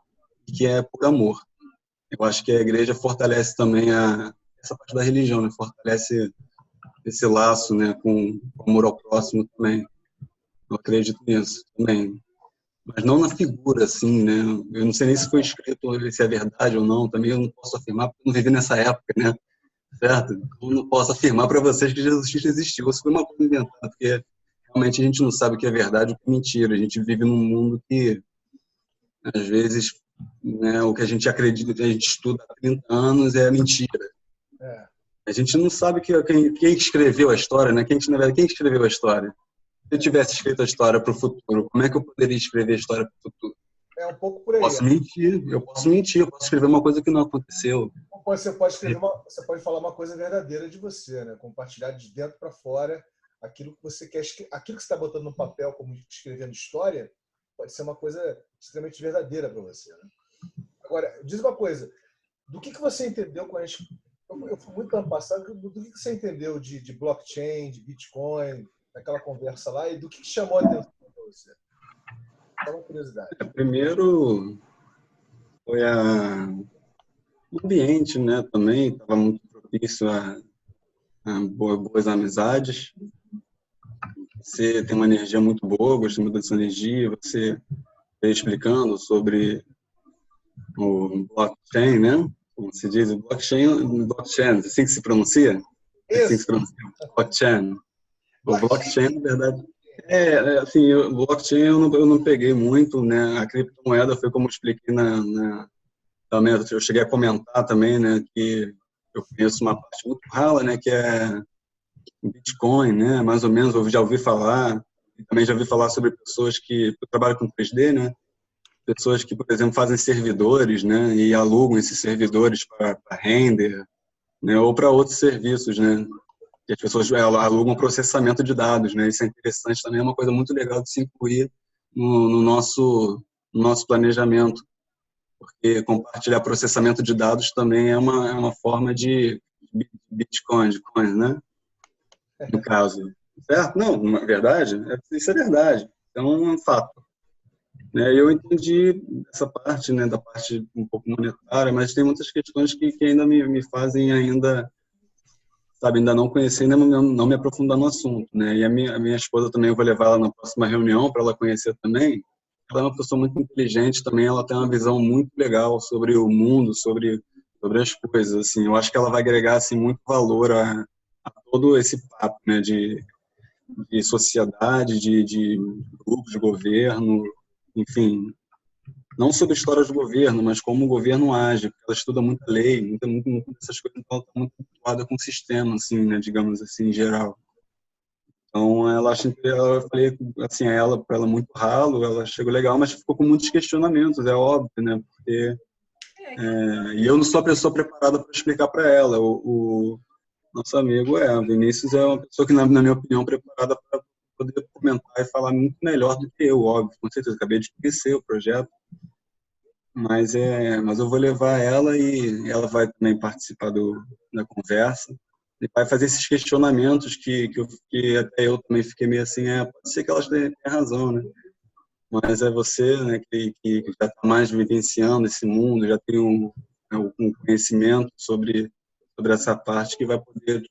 e que é por amor. Eu acho que a igreja fortalece também essa parte da religião, né? Fortalece esse laço, né, com amor ao próximo também. Eu acredito nisso também. mas não na figura, assim, né? Eu não sei nem se foi escrito, se é verdade ou não, também eu não posso afirmar, porque eu não vivi nessa época, né? Certo? Eu não posso afirmar para vocês que Jesus Cristo existiu. Isso foi uma coisa inventada, porque realmente a gente não sabe o que é verdade e o que é mentira. A gente vive num mundo que, às vezes, né, o que a gente acredita, que a gente estuda há 30 anos é mentira. É. A gente não sabe quem escreveu a história, né? Quem escreveu a história? Se eu tivesse escrito a história para o futuro, como é que eu poderia escrever a história para o futuro? É um pouco por aí. Eu posso mentir, eu posso escrever uma coisa que não aconteceu. Você pode falar uma coisa verdadeira de você, né? Compartilhar de dentro para fora aquilo que você quer, aquilo que você está botando no papel como escrevendo história, pode ser uma coisa extremamente verdadeira para você, né? Agora, diz uma coisa, do que você entendeu com a gente? Eu fui muito ano passado, do que você entendeu de blockchain, de Bitcoin, daquela conversa lá, e do que chamou a atenção para você? Só uma curiosidade. Primeiro, foi o ambiente, né? Também estava muito propício a boas amizades. Você tem uma energia muito boa, gostei muito dessa energia. Você veio explicando sobre o blockchain, né? Como se diz, o blockchain, assim que se pronuncia? É assim que se pronuncia, blockchain. O blockchain, na verdade, assim, o blockchain eu não peguei muito, né? A criptomoeda foi como eu expliquei também, eu cheguei a comentar também, né, que eu conheço uma parte muito rala, né, que é Bitcoin, né, mais ou menos, eu já ouvi falar, e também já ouvi falar sobre pessoas que trabalham com 3D, né, pessoas que, por exemplo, fazem servidores, né, e alugam esses servidores para render, né, ou para outros serviços, né, que as pessoas alugam processamento de dados, né, isso é interessante também, é uma coisa muito legal de se incluir no nosso planejamento, porque compartilhar processamento de dados também é uma forma de Bitcoin, de coins, né, no caso. Certo? Não, na verdade, isso é verdade, é um fato. Eu entendi essa parte, né, da parte um pouco monetária, mas tem muitas questões que ainda me fazem ainda, sabe, ainda não conhecer, ainda não me aprofundar no assunto, né? E a minha esposa também, eu vou levar ela na próxima reunião para ela conhecer também. Ela é uma pessoa muito inteligente também, ela tem uma visão muito legal sobre o mundo, sobre as coisas, assim. Eu acho que ela vai agregar, assim, muito valor a todo esse papo, né, de sociedade, de grupos de governo, enfim, não sobre histórias do governo, mas como o governo age, porque ela estuda muita lei, muito dessas coisas, então ela está muito preocupada com o sistema, assim, né, digamos assim, em geral. Então, eu falei assim, para ela muito ralo, ela chegou legal, mas ficou com muitos questionamentos, é óbvio, né, porque e eu não sou a pessoa preparada para explicar para ela. O nosso amigo o Vinícius é uma pessoa que, na minha opinião, preparada para poder comentar e falar muito melhor do que eu, óbvio, com certeza. Acabei de conhecer o projeto, mas eu vou levar ela e ela vai também participar da conversa e vai fazer esses questionamentos que até eu também fiquei meio assim, pode ser que elas tenham razão, né? Mas é você, né, que já está mais vivenciando esse mundo, já tem um conhecimento sobre essa parte que vai poder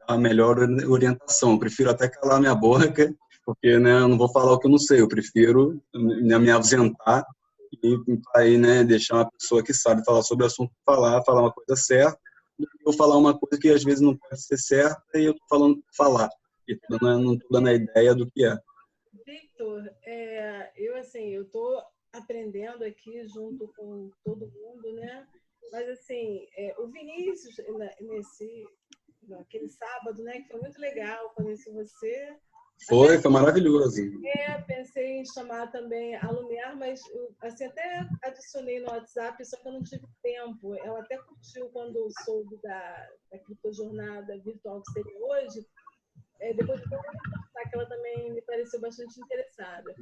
dar a melhor orientação. Eu prefiro até calar minha boca, porque, né, eu não vou falar o que eu não sei, eu prefiro me ausentar e aí, né, deixar uma pessoa que sabe falar sobre o assunto falar uma coisa certa, eu falar uma coisa que às vezes não pode ser certa e eu estou falando por falar, e não estou dando a ideia do que é. Victor, eu estou aprendendo aqui junto com todo mundo, né? Mas assim, o Vinícius naquele sábado, né, que foi muito legal, conheci você. Foi maravilhoso. Pensei em chamar também a Lumiar, mas eu, assim, até adicionei no WhatsApp, só que eu não tive tempo. Ela até curtiu quando soube da criptojornada virtual que seria hoje. Depois eu vou contar que ela também me pareceu bastante interessada.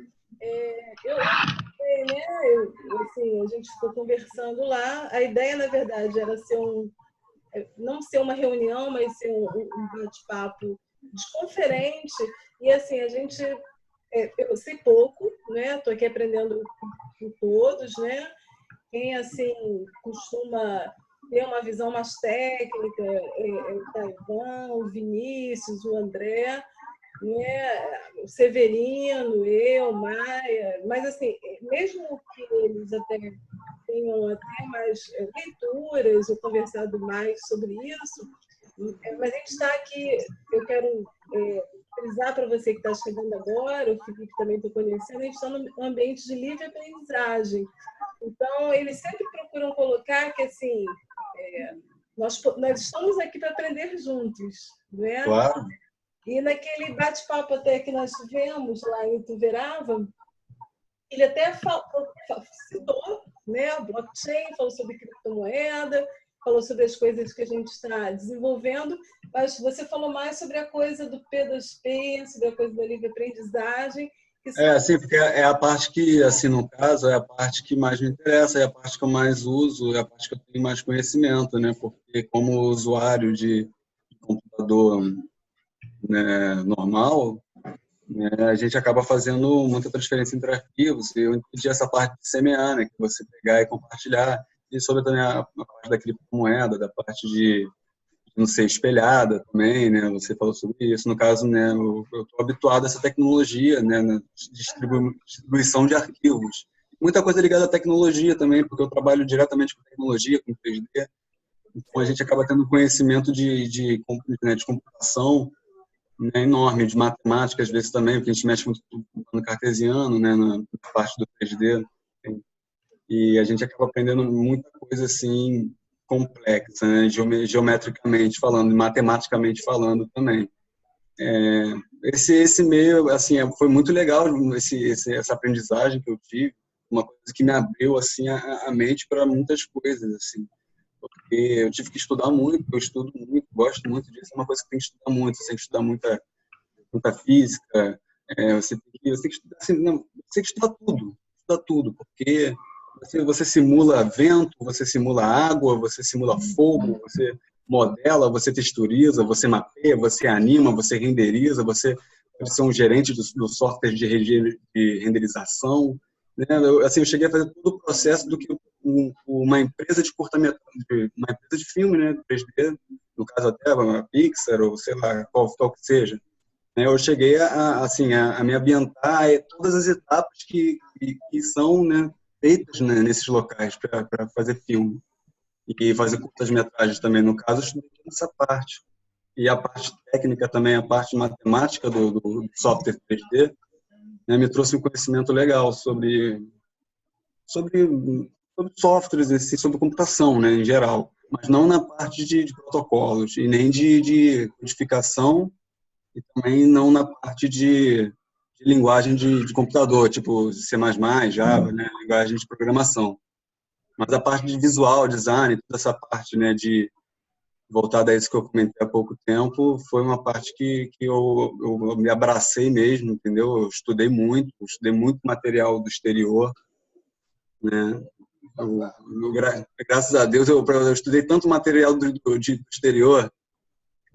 A gente ficou conversando lá. A ideia, na verdade, era não ser uma reunião, mas ser um bate-papo desconferente. E assim, eu sei pouco, né? Estou aqui aprendendo com todos, né? Quem assim costuma ter uma visão mais técnica, o Taiwan, o Vinícius, o André. né? O Severino, eu, Maia, mas assim, mesmo que eles até tenham até mais leituras ou conversado mais sobre isso, mas a gente está aqui, eu quero frisar para você que está chegando agora, o Felipe também está conhecendo, a gente está num ambiente de livre aprendizagem. Então, eles sempre procuram colocar que, assim, nós estamos aqui para aprender juntos, né? Claro. E naquele bate-papo até que nós tivemos lá em Ituverava, ele até citou, né, o blockchain, falou sobre criptomoeda, falou sobre as coisas que a gente está desenvolvendo, mas você falou mais sobre a coisa do P2P, sobre a coisa da livre aprendizagem. Sim, porque é a parte que, assim, no caso, é a parte que mais me interessa, é a parte que eu mais uso, é a parte que eu tenho mais conhecimento, né? Porque como usuário de computador, né, normal, né, a gente acaba fazendo muita transferência entre arquivos, e eu entendi essa parte de semear, né? Que você pegar e compartilhar, e sobre também a parte da criptomoeda, da parte de não ser espelhada também, né? Você falou sobre isso. No caso, né, eu estou habituado a essa tecnologia, né, na distribuição de arquivos. Muita coisa ligada à tecnologia também, porque eu trabalho diretamente com tecnologia, com 3D. Então, a gente acaba tendo conhecimento de computação, né, enorme, de matemática, às vezes também, porque a gente mexe muito no cartesiano, né, na parte do 3D. E a gente acaba aprendendo muita coisa, assim, complexa, né? Geometricamente falando, matematicamente falando também. Esse meio, assim, foi muito legal essa aprendizagem que eu tive, uma coisa que me abriu assim a mente para muitas coisas, assim, porque eu tive que estudar muito, eu estudo muito, gosto muito disso, é uma coisa que tem que estudar muito, você tem que estudar muita física, você tem que estudar, assim, não, você tem que estudar tudo, porque você simula vento, você simula água, você simula fogo, você modela, você texturiza, você mapeia, você anima, você renderiza, você pode ser um gerente do software de renderização. Né? Eu cheguei a fazer todo o processo do que uma empresa de curta-metragem, uma empresa de filme, né, 3D, no caso até uma Pixar, ou sei lá, qual que seja. Eu cheguei a me ambientar em todas as etapas que são, né, feitas, né, nesses locais para fazer filme e fazer curtas-metragens também. No caso, eu estudei essa parte. E a parte técnica também, a parte matemática do software 3D, né, me trouxe um conhecimento legal sobre softwares, assim, sobre computação, né, em geral. Mas não na parte de protocolos e nem de codificação e também não na parte de linguagem de computador, tipo C++, Java, né, linguagem de programação. Mas a parte de visual, design, toda essa parte, né, de voltada a isso que eu comentei há pouco tempo, foi uma parte que eu me abracei mesmo, entendeu? Eu estudei muito material do exterior, né? Graças a Deus, eu estudei tanto material do exterior,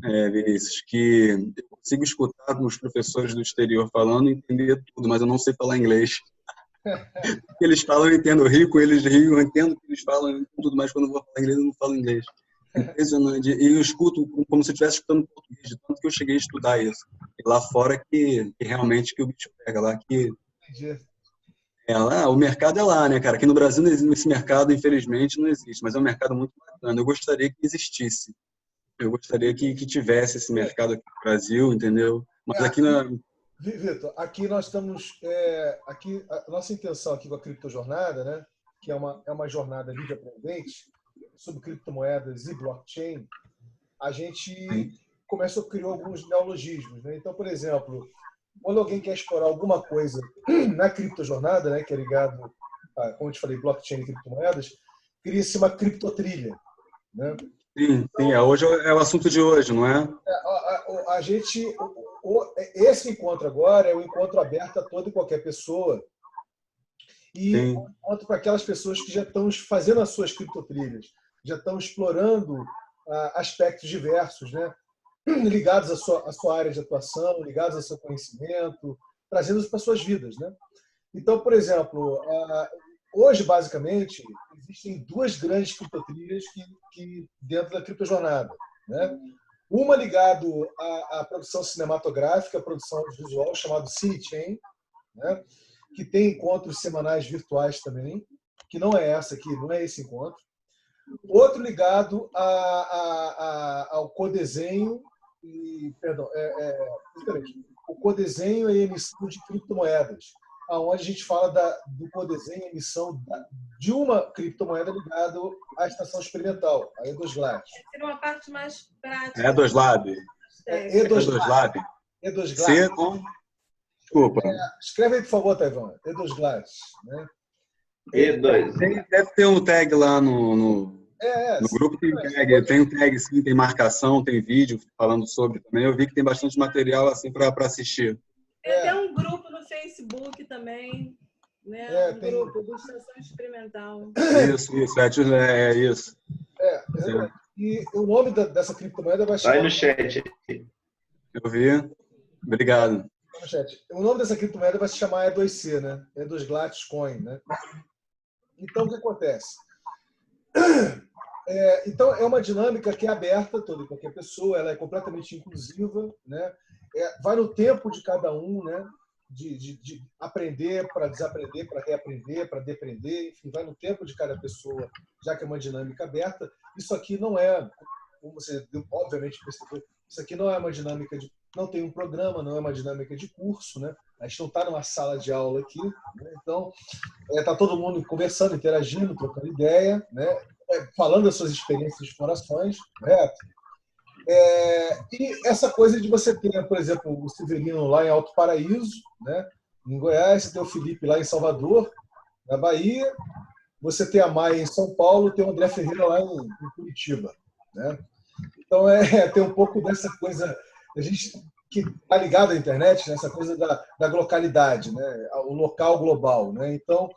Vinícius, que eu consigo escutar os professores do exterior falando e entender tudo, mas eu não sei falar inglês. Eles falam, eu entendo, eles riam, eu entendo que eles falam tudo, mas quando eu vou falar inglês, eu não falo inglês. Impressionante. E eu escuto como se eu estivesse escutando português, de tanto que eu cheguei a estudar isso. E lá fora que realmente que o bicho pega, lá que... lá, o mercado é lá, né, cara? Aqui no Brasil esse mercado, infelizmente, não existe, mas é um mercado muito bacana. Eu gostaria que existisse. Eu gostaria que tivesse esse mercado aqui no Brasil, entendeu? Mas aqui na... Vitor, aqui nós estamos... aqui, a nossa intenção aqui com a Criptojornada, né, que é uma jornada livre aprendente sobre criptomoedas e blockchain, a gente criou alguns neologismos. Né? Então, por exemplo, quando alguém quer explorar alguma coisa na Criptojornada, né, que é ligado a, como eu te falei, blockchain e criptomoedas, cria-se uma criptotrilha. Né? Sim, hoje é o assunto de hoje, não é? A gente, esse encontro agora é um encontro aberto a toda e qualquer pessoa e um encontro para aquelas pessoas que já estão fazendo as suas criptotrilhas, já estão explorando aspectos diversos, né? Ligados à sua área de atuação, ligados ao seu conhecimento, trazendo-os para suas vidas. Né? Então, por exemplo, hoje, basicamente, existem duas grandes criptotrilhas que dentro da criptojornada. Né? Uma ligado à produção cinematográfica, à produção visual, chamado CineChain, né? Que tem encontros semanais virtuais também, que não é essa aqui, não é esse encontro. Outro ligado ao codesenho, o codesenho e emissão de criptomoedas, onde a gente fala do codesenho e emissão de uma criptomoeda ligada à estação experimental, a E2Glad. Seria uma parte mais prática. E2Lab. E2Glad. C com... Desculpa. Escreve aí, por favor, Taiwan. E2Glad. Né? E2. Deve ter um tag lá no grupo, tem tag. Tem um tag, sim, tem marcação, tem vídeo falando sobre também. Eu vi que tem bastante material assim para assistir. Tem um grupo no Facebook também, né? Grupo do Estação Experimental. Isso, é isso. E o nome dessa criptomoeda vai chamar... Vai no chat. Eu vi. Obrigado. O nome dessa criptomoeda vai se chamar E2C, né? E2Glad Coin, né? Então, o que acontece? Então, é uma dinâmica que é aberta, toda e qualquer pessoa, ela é completamente inclusiva, né? Vai no tempo de cada um, né? De aprender para desaprender, para reaprender, para depreender, enfim, vai no tempo de cada pessoa, já que é uma dinâmica aberta. Isso aqui não é, como você obviamente percebeu, isso aqui não é uma dinâmica de... Não tem um programa, não é uma dinâmica de curso, né? A gente não está numa sala de aula aqui, né? Então, está todo mundo conversando, interagindo, trocando ideia, né? Falando das suas experiências de explorações, correto? E essa coisa de você ter, por exemplo, o Severino lá em Alto Paraíso, né? Em Goiás, você tem o Felipe lá em Salvador, na Bahia, você tem a Maia em São Paulo, tem o André Ferreira lá em Curitiba, né? Então, tem um pouco dessa coisa, a gente que está ligado à internet, né? Essa coisa da localidade, né? O local global, né? Então,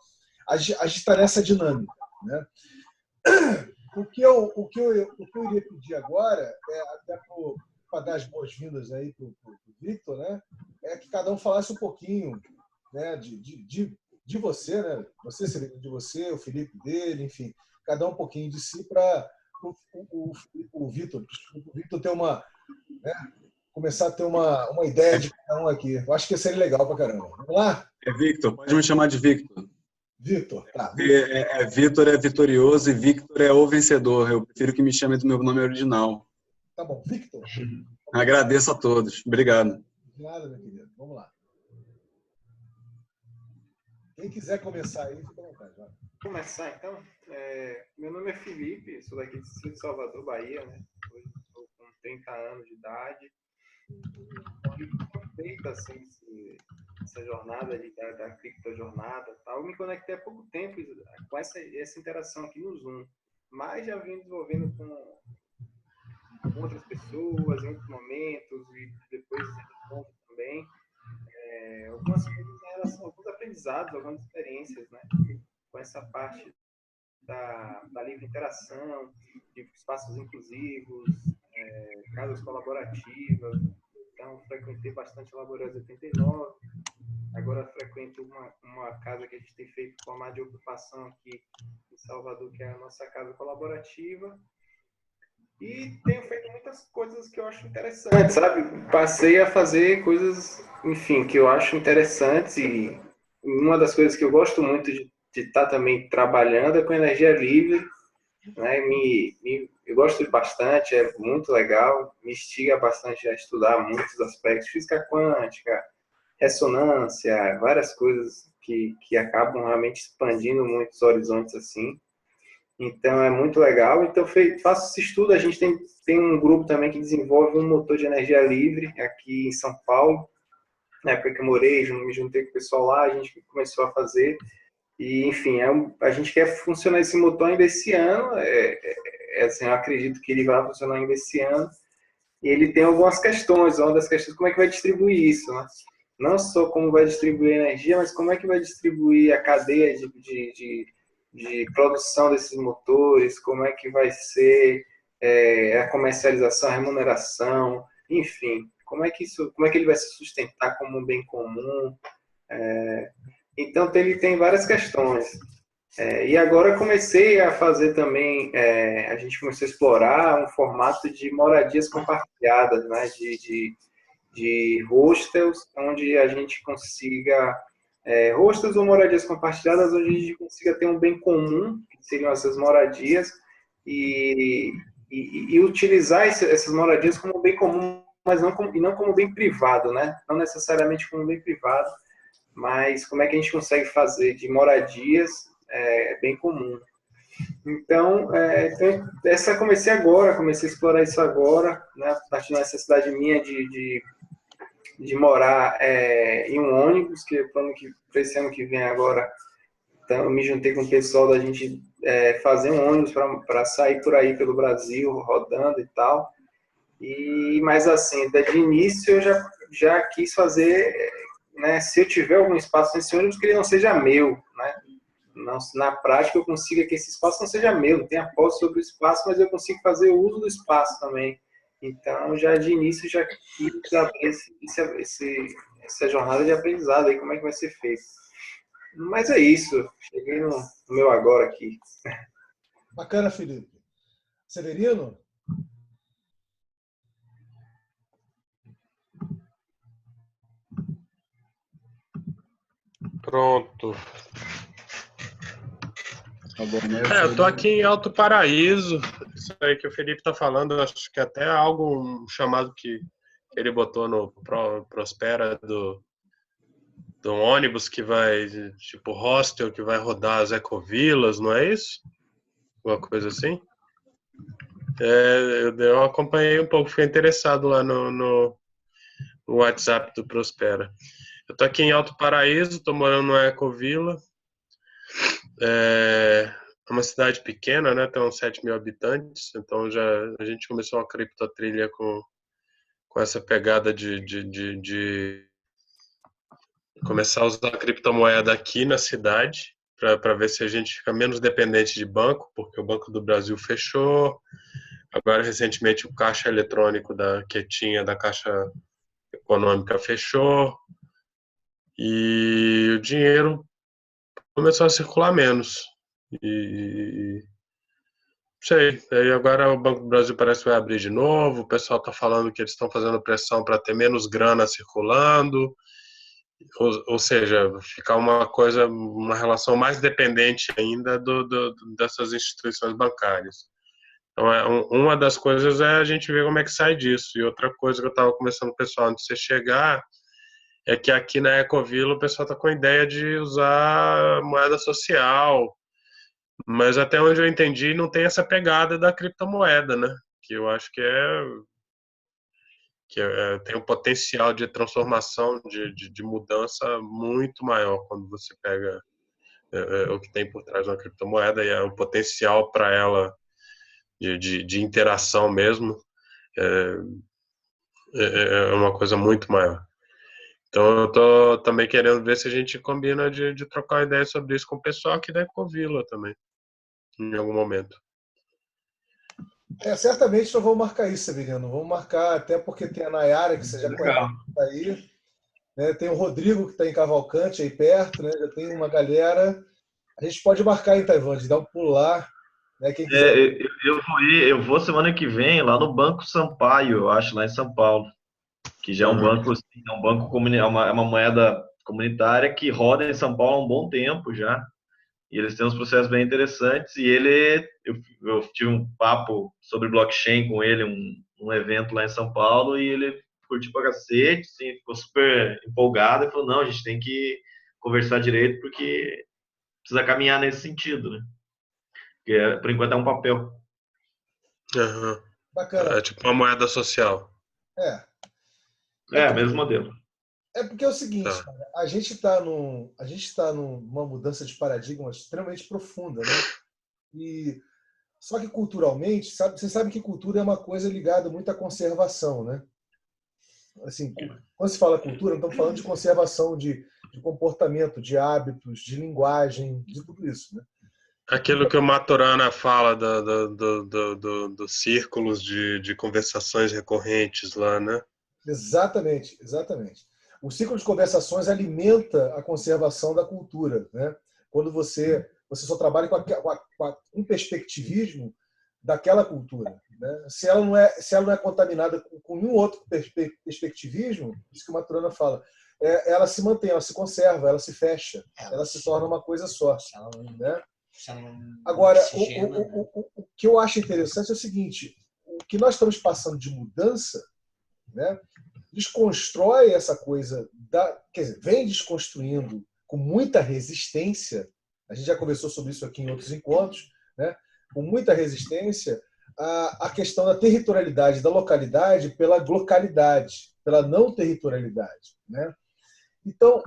a gente está nessa dinâmica, né? O que eu iria pedir agora, até para dar as boas-vindas aí para o Victor, né? É que cada um falasse um pouquinho, né? De você, né? Você, de você, o Felipe dele, enfim, cada um pouquinho de si para o Victor ter uma, né? Começar a ter uma ideia de cada um aqui. Eu acho que seria legal para caramba. Vamos lá? Victor, pode me chamar de Victor. Victor, tá. Victor é vitorioso e Victor é o vencedor. Eu prefiro que me chamem do meu nome original. Tá bom, Victor. Agradeço a todos. Obrigado. Nada, meu querido. Vamos lá. Quem quiser começar aí, fica à vontade. Vai. Começar, então. Meu nome é Felipe, sou daqui do Distrito de Salvador, Bahia, né? Hoje estou com 30 anos de idade. Feita assim, essa jornada da criptojornada, tal. Eu me conectei há pouco tempo com essa interação aqui no Zoom, mas já vim desenvolvendo com outras pessoas em outros momentos e depois também algumas coisas em relação a alguns aprendizados, algumas experiências, né? Com essa parte da livre interação, de espaços inclusivos, casas colaborativas. Então, frequentei bastante a Laboreira 89. Agora frequento uma casa que a gente tem feito formato de ocupação aqui em Salvador, que é a nossa casa colaborativa. E tenho feito muitas coisas que eu acho interessantes, sabe? Passei a fazer coisas, enfim, que eu acho interessantes. E uma das coisas que eu gosto muito de estar também trabalhando é com energia livre, né? Eu gosto bastante, é muito legal, me instiga bastante a estudar muitos aspectos, física quântica, ressonância, várias coisas que acabam realmente expandindo muitos horizontes assim. Então é muito legal. Então faço esse estudo. A gente tem um grupo também que desenvolve um motor de energia livre aqui em São Paulo. Na época que eu morei, me juntei com o pessoal lá, a gente começou a fazer. E, enfim, a gente quer funcionar esse motor ainda esse ano. Assim, eu acredito que ele vai funcionar ainda esse ano. E ele tem algumas questões. Uma das questões, como é que vai distribuir isso, né? Não só como vai distribuir energia, mas como é que vai distribuir a cadeia de produção desses motores, como é que vai ser a comercialização, a remuneração, enfim, como é que ele vai se sustentar como um bem comum. Então, ele tem várias questões. E agora comecei a fazer também, a gente começou a explorar um formato de moradias compartilhadas, né? De hostels, onde a gente consiga, hostels ou moradias compartilhadas, onde a gente consiga ter um bem comum, que seriam essas moradias, e utilizar essas moradias como bem comum, mas não como bem privado, né? Não necessariamente como bem privado, mas como é que a gente consegue fazer de moradias bem comum. Então, comecei a explorar isso agora, né? A partir da necessidade minha de morar em um ônibus, que para esse ano que vem agora, então, eu me juntei com o pessoal da gente fazer um ônibus para sair por aí pelo Brasil, rodando e tal. Mas assim, de início eu já quis fazer, né, se eu tiver algum espaço nesse ônibus, que ele não seja meu, né? Não, na prática eu consiga que esse espaço não seja meu, não tenha posse sobre o espaço, mas eu consigo fazer o uso do espaço também. Então, já de início, já quis abrir essa jornada de aprendizado aí, como é que vai ser feito. Mas é isso, cheguei no meu agora aqui. Bacana, Felipe. Severino? Pronto. Eu tô aqui em Alto Paraíso. Isso aí que o Felipe tá falando, acho que até algo chamado que ele botou no Prospera do ônibus que vai, tipo hostel, que vai rodar as ecovilas, não é isso? Alguma coisa assim? Eu acompanhei um pouco, fiquei interessado lá no WhatsApp do Prospera. Eu tô aqui em Alto Paraíso, tô morando numa ecovila. É uma cidade pequena, né? Tem uns 7.000 habitantes, então a gente começou uma criptotrilha com essa pegada de começar a usar a criptomoeda aqui na cidade, para ver se a gente fica menos dependente de banco, porque o Banco do Brasil fechou. Agora, recentemente, o caixa eletrônico que tinha da Caixa Econômica fechou. E o dinheiro começou a circular menos. Sei, aí agora o Banco do Brasil parece que vai abrir de novo, o pessoal está falando que eles estão fazendo pressão para ter menos grana circulando, ou seja, ficar uma relação mais dependente ainda dessas instituições bancárias. Então, uma das coisas é a gente ver como é que sai disso. E outra coisa que eu estava conversando com o pessoal antes de você chegar, é que aqui na Ecovila o pessoal está com a ideia de usar moeda social, mas até onde eu entendi não tem essa pegada da criptomoeda, né? Que eu acho que tem um potencial de transformação, de mudança muito maior quando você pega o que tem por trás da criptomoeda, e é um potencial para ela de interação mesmo, é uma coisa muito maior. Então eu tô também querendo ver se a gente combina de trocar ideia sobre isso com o pessoal aqui da Ecovila também, em algum momento. Certamente nós vamos marcar isso, Severino. Vamos marcar, até porque tem a Nayara, que você já conhece, que tá aí. Né? Tem o Rodrigo, que está em Cavalcante, aí perto. Né? Já tem uma galera. A gente pode marcar em Taiwan, de dar um pulo lá. Né? Quem quiser... eu vou semana que vem lá no Banco Sampaio, eu acho, lá em São Paulo. Que já é um banco, é uma moeda comunitária que roda em São Paulo há um bom tempo já. E eles têm uns processos bem interessantes. E eu tive um papo sobre blockchain com ele, um evento lá em São Paulo, e ele curtiu pra cacete, assim, ficou super empolgado e falou: não, a gente tem que conversar direito porque precisa caminhar nesse sentido, né? Porque por enquanto é um papel. Uhum. Bacana. É tipo uma moeda social. Mesmo modelo. É porque é o seguinte, cara, a gente está numa mudança de paradigma extremamente profunda, né? Só que culturalmente, você sabe que cultura é uma coisa ligada muito à conservação, né? Assim, quando se fala cultura, não estamos falando de conservação de comportamento, de hábitos, de linguagem, de tudo isso, né? Aquilo que o Maturana fala dos círculos de conversações recorrentes lá, né? Exatamente. O ciclo de conversações alimenta a conservação da cultura, né? Quando você você só trabalha com um perspectivismo daquela cultura. Né? Se ela não é contaminada com nenhum outro perspectivismo, isso que o Maturana fala, ela se mantém, ela se conserva, ela se fecha, ela se torna uma coisa só. Né? Agora, o que eu acho interessante é o seguinte, o que nós estamos passando de mudança, né, desconstrói essa coisa, quer dizer, vem desconstruindo com muita resistência, a gente já conversou sobre isso aqui em outros encontros, né, com muita resistência, a questão da territorialidade da localidade pela localidade, pela não territorialidade. Né? Então,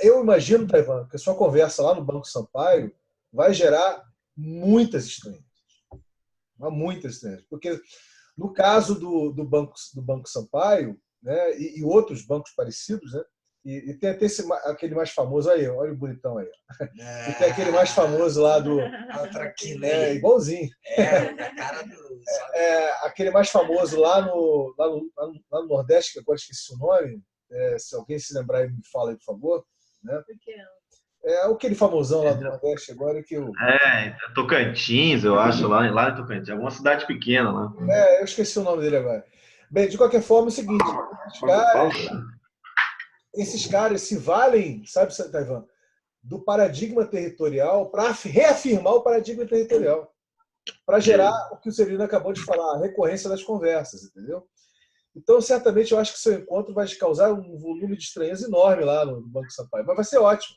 eu imagino, Taiwan, que a sua conversa lá no Banco Sampaio vai gerar muitas estranhas. Muitas estranhas. Porque no caso do Banco Sampaio, né, e outros bancos parecidos, né, e tem até aquele mais famoso aí, olha o bonitão aí. E tem aquele mais famoso lá do. Igualzinho. A cara do. Aquele mais famoso lá no Nordeste, que agora esqueci o nome. Se alguém se lembrar, me fala aí, por favor. Né? Aquele famosão lá do Nordeste agora que o. Tocantins, eu acho, lá em Tocantins. É uma cidade pequena lá. Eu esqueci o nome dele agora. Bem, de qualquer forma, é o seguinte: esses caras se valem, sabe, Taiwan, do paradigma territorial para reafirmar o paradigma territorial, para gerar o que o Severino acabou de falar, a recorrência das conversas, entendeu? Então, certamente, eu acho que o seu encontro vai causar um volume de estranheza enorme lá no Banco Sampaio, mas vai ser ótimo.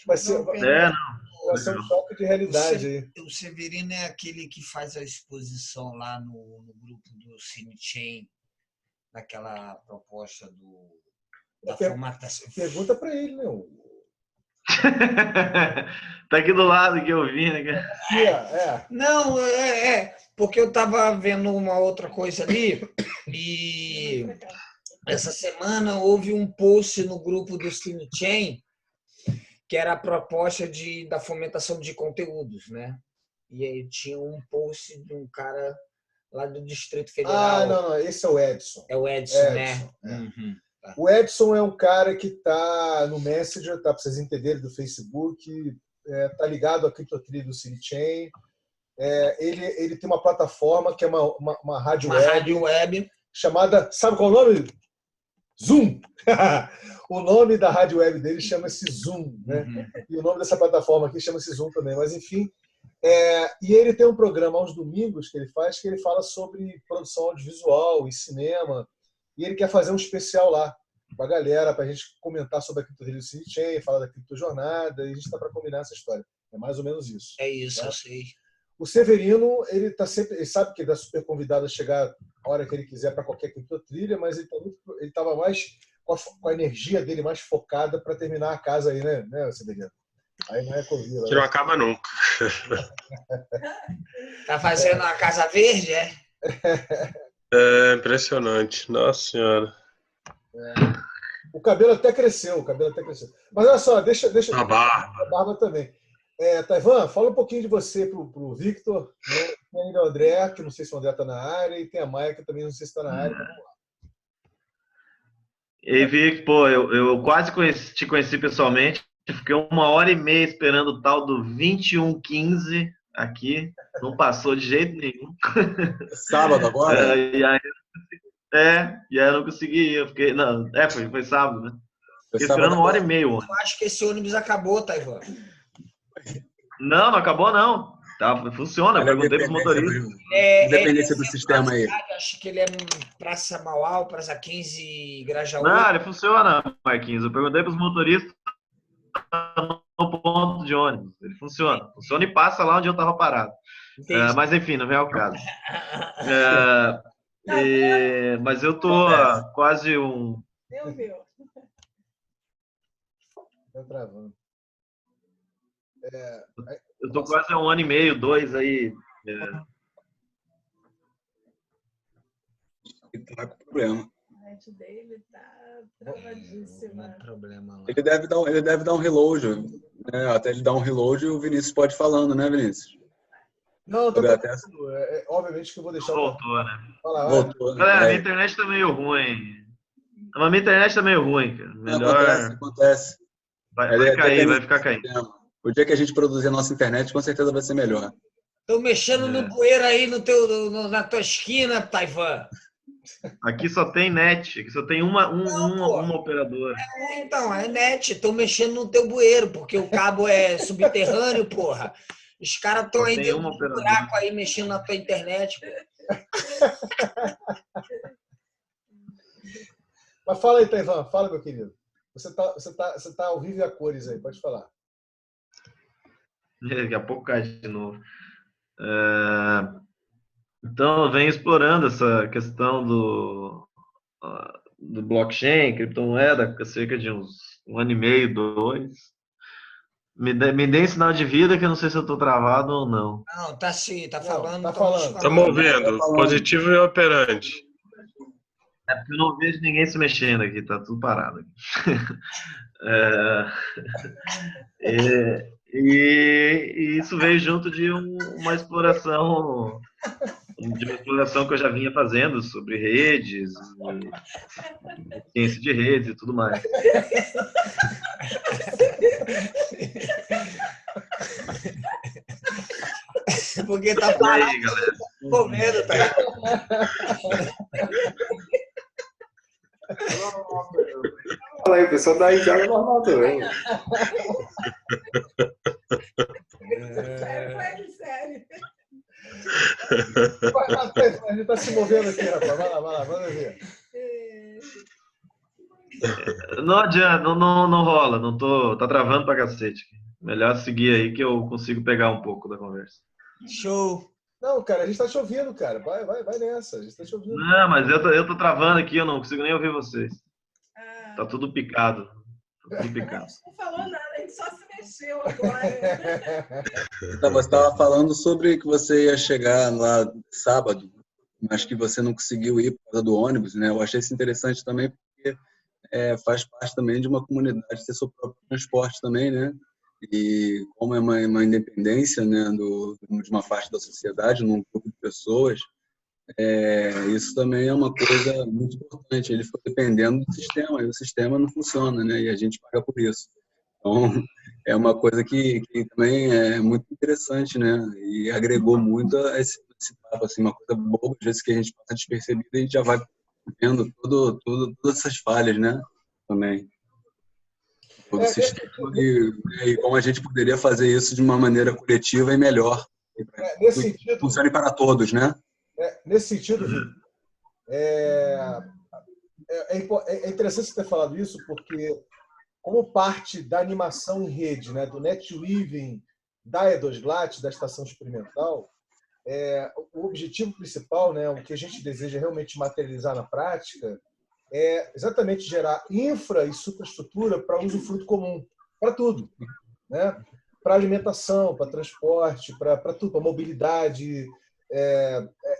Vai ser um choque de realidade aí. O Severino é aquele que faz a exposição lá no grupo do Cine Chain, daquela proposta da formatação. Pergunta para ele, né? Tá aqui do lado que eu vi, né? Não, porque eu estava vendo uma outra coisa ali e essa semana houve um post no grupo do Cine Chain que era a proposta da fomentação de conteúdos, né? E aí tinha um post de um cara lá do Distrito Federal. Não, esse é o Edson. É o Edson, né? Uhum. O Edson é um cara que está no Messenger, tá? Para vocês entenderem, do Facebook, tá ligado à criptotria do Cine Chain. Ele tem uma plataforma que é uma rádio web chamada, sabe qual é o nome? Zoom. O nome da rádio web dele chama-se Zoom, né? Uhum. E o nome dessa plataforma aqui chama-se Zoom também. Mas, enfim, e ele tem um programa aos domingos que ele fala sobre produção audiovisual e cinema. E ele quer fazer um especial lá com a galera para a gente comentar sobre a criptotria do Cine Chain, falar da criptojornada, e a gente está para combinar essa história. É mais ou menos isso. É isso, tá? Eu sei. O Severino, ele sabe que ele está super convidado a chegar a hora que ele quiser para qualquer criptotrilha, mas ele estava mais com a energia dele mais focada para terminar a casa aí, né, Severino? Aí não é Covid. Que não acaba nunca. Tá fazendo a Casa Verde, é? É impressionante, nossa senhora. O cabelo até cresceu, Mas olha só, deixa a barba também. Taiwan, fala um pouquinho de você pro Victor, né? Tem ainda o André, que não sei se o André está na área, e tem a Maia, que também não sei se está na área. Vamos lá. E Vic, pô, eu quase te conheci pessoalmente, fiquei 1h30 esperando o tal do 2115 aqui, não passou de jeito nenhum. Sábado agora? E aí eu não consegui ir. Eu fiquei, foi sábado, né? Fiquei esperando 1h30. Eu acho que esse ônibus acabou, Taiwan. Não acabou, não. Tá, funciona, eu perguntei para os motoristas. Independência do sistema aí. Acho que ele é Praça Mauá, Praça 15, Grajaú. Não, ele funciona, Marquinhos. Eu perguntei para os motoristas no ponto de ônibus. Ele funciona. Funciona e passa lá onde eu estava parado. Mas, enfim, não vem ao caso. Mas eu tô quase um... Meu. Tá travando. Eu tô quase 1h30, 2 aí. Tá com problema. A rede dele tá travadíssima. Não é problema, não. Ele deve dar um reload. Né? Até ele dar um reload, o Vinícius pode ir falando, né, Vinícius? Não, tá tranquilo. Obviamente que eu vou deixar... Voltou, né? Voltou. Galera, minha internet tá meio ruim. Mas minha internet tá meio ruim, cara. Melhor... Acontece. Vai cair, vai ficar caindo. O dia que a gente produzir a nossa internet, com certeza vai ser melhor. Estão mexendo no bueiro aí na tua esquina, Taiwan. Aqui só tem net, aqui só tem uma operadora. Então, é net. Estão mexendo no teu bueiro, porque o cabo é subterrâneo, porra. Os caras estão aí dentro do buraco aí mexendo na tua internet. Mas fala aí, Taiwan, fala, meu querido. Você tá ao vivo e a cores aí, pode falar. Daqui a pouco cai de novo. Então, eu venho explorando essa questão do blockchain, criptomoeda, há cerca de um ano e meio, 2. Me dê sinal de vida, que eu não sei se eu estou travado ou não. Não, tá sim, tá falando. Tá falando. Estamos ouvindo, positivo e operante. É porque eu não vejo ninguém se mexendo aqui, tá tudo parado aqui. E isso veio junto de uma exploração que eu já vinha fazendo sobre redes, ciência de redes e tudo mais. Porque tá parado. Aí, galera. Tô vendo, tá? Fala aí, o pessoal da risada normal também. Sério. A gente tá se movendo aqui, rapaz. Vai lá, vamos ver. Não adianta, não rola, tá travando pra cacete. Melhor seguir aí que eu consigo pegar um pouco da conversa. Show. Não, cara, a gente tá te ouvindo, cara. Vai nessa, a gente tá te ouvindo. Não, mas eu tô travando aqui, eu não consigo nem ouvir vocês. Tá tudo picado. Tá tudo picado. A gente não falou nada, a gente só se mexeu agora. Então, você estava falando sobre que você ia chegar lá sábado, mas que você não conseguiu ir por causa do ônibus, né? Eu achei isso interessante também, porque faz parte também de uma comunidade ter seu próprio transporte também, né? E como é uma independência, né, de uma parte da sociedade, num grupo de pessoas, isso também é uma coisa muito importante. Ele ficou dependendo do sistema, e o sistema não funciona, né? E a gente paga por isso. Então, é uma coisa que também é muito interessante, né? E agregou muito a esse papo, assim, uma coisa boa, às vezes que a gente passa despercebido e a gente já vai vendo todas essas falhas, né? Também. Todo o sistema e como a gente poderia fazer isso de uma maneira coletiva e melhor. Nesse sentido, funcione para todos, né? Nesse sentido, é interessante você ter falado isso, porque como parte da animação em rede, né, do NetWeaving da Edosglat, da estação experimental, o objetivo principal, né, o que a gente deseja realmente materializar na prática, é exatamente gerar infra e superestrutura para usufruto comum, para tudo, né? Para alimentação, para transporte, para tudo, para mobilidade,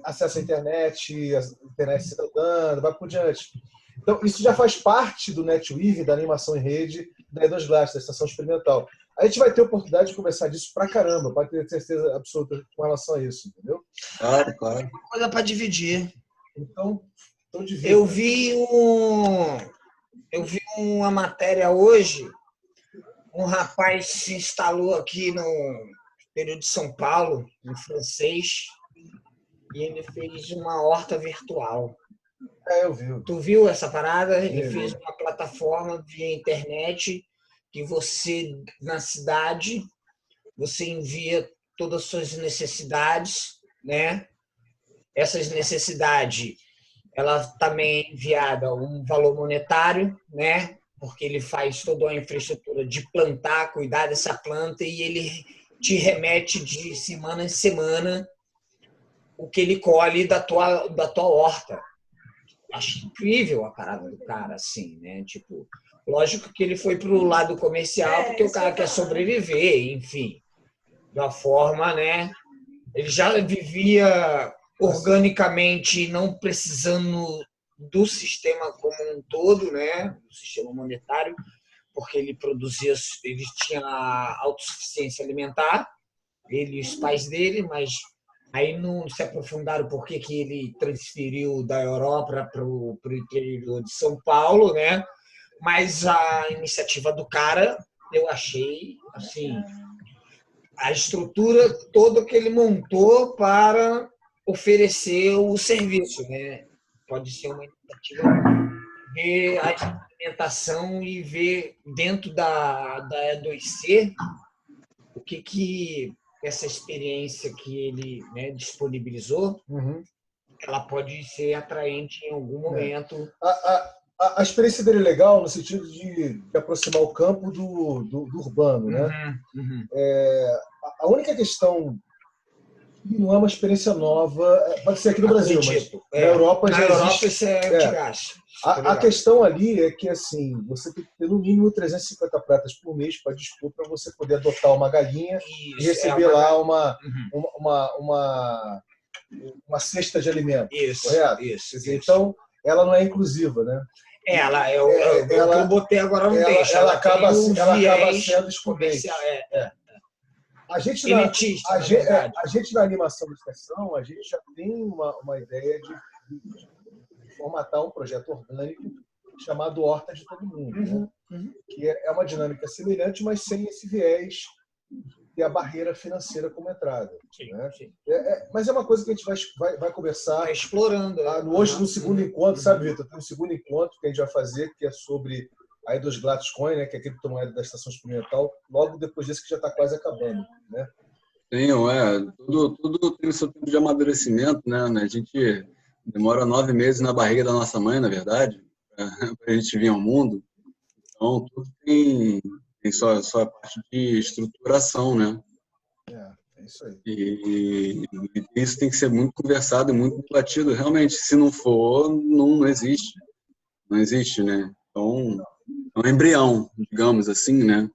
acesso à internet, a internet cidadã, vai por diante. Então, isso já faz parte do NetWeave, da animação em rede, da Edosglat, da estação experimental. A gente vai ter oportunidade de conversar disso pra caramba, pode ter certeza absoluta com relação a isso, entendeu? Claro. Coisa para dividir. Então divide. Eu vi uma matéria hoje, um rapaz se instalou aqui no interior de São Paulo, em francês, e ele fez uma horta virtual. Eu vi. Tu viu essa parada? Ele fez uma plataforma via internet que você, na cidade, você envia todas as suas necessidades, né? Essas necessidades, ela também é enviada um valor monetário, né? Porque ele faz toda a infraestrutura de plantar, cuidar dessa planta e ele te remete de semana em semana o que ele colhe da tua horta. Acho incrível a parada do cara, assim, né? Tipo, lógico que ele foi pro lado comercial porque o cara quer sobreviver, enfim. De uma forma, né? Ele já vivia organicamente, não precisando do sistema como um todo, né? Do sistema monetário, porque ele tinha autossuficiência alimentar, ele e os pais dele, mas aí não se aprofundaram por que ele transferiu da Europa para o interior de São Paulo, né? Mas a iniciativa do cara eu achei assim a estrutura toda que ele montou para oferecer o serviço, né? Pode ser uma iniciativa ver a implementação e ver dentro da E2C o que essa experiência que ele, né, disponibilizou, ela pode ser atraente em algum momento. A experiência dele é legal no sentido de aproximar o campo do urbano, né? A única questão que não é uma experiência nova, pode ser aqui no Brasil, mas na Europa já existe. Isso é antigaço. A questão ali é que assim, você tem que ter no mínimo 350 pratas por mês para dispor, para você poder adotar uma galinha e receber lá uma cesta de alimento. Correto? Isso. Então, ela não é inclusiva, né? Ela é o que eu botei agora no texto. Ela acaba sendo excludente. A gente na animação de extensão, a gente já tem uma ideia de formatar um projeto orgânico chamado Horta de Todo Mundo, né? Que é uma dinâmica semelhante, mas sem esse viés e a barreira financeira como entrada. Né? Mas é uma coisa que a gente vai conversar. Explorando. Hoje, no segundo encontro, sabe, Vitor? Tem um segundo encontro que a gente vai fazer, que é sobre a E2 Glatcoin, né, que é a criptomoeda da Estação Experimental, logo depois desse que já está quase acabando. Né? Sim, tudo tem o seu tempo de amadurecimento, né? A gente demora 9 meses na barriga da nossa mãe, na verdade, para a gente vir ao mundo. Então, tudo tem só a parte de estruturação, né? É isso aí. E isso tem que ser muito conversado e muito debatido. Realmente, se não for, não existe. Não existe, né? Então, é um embrião, digamos assim, né?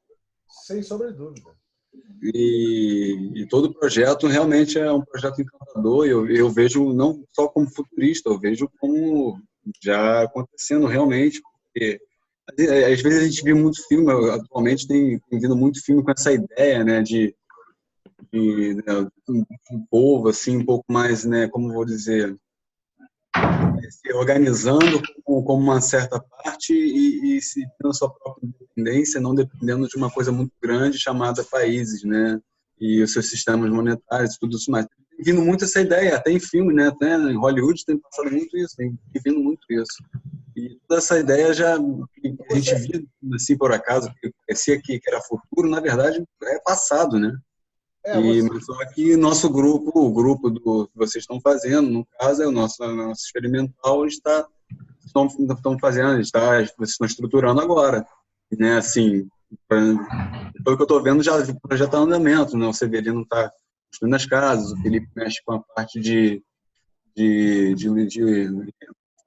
Sem sombra de dúvida. E todo projeto realmente é um projeto encantador. Eu vejo não só como futurista, eu vejo como já acontecendo realmente. Porque às vezes a gente vê muito filme, atualmente tem vindo muito filme com essa ideia, né, de um povo assim um pouco mais, né, como vou dizer, se organizando como uma certa parte e se tendo sua própria independência, não dependendo de uma coisa muito grande chamada países, né, e os seus sistemas monetários, tudo isso mais. Tem vindo muito essa ideia, até em filme, né, até em Hollywood tem passado muito isso, tem vindo muito isso. E toda essa ideia já que a gente viu, assim, por acaso, que parecia que era futuro, na verdade, é passado, né? Mas só que nosso grupo, o grupo do que vocês estão fazendo, no caso, é o nosso experimental, estão fazendo, vocês estão estruturando agora. Né? Assim, pelo que eu estou vendo, o projeto está em andamento, né? O Severino está construindo as casas, o Felipe mexe com a parte de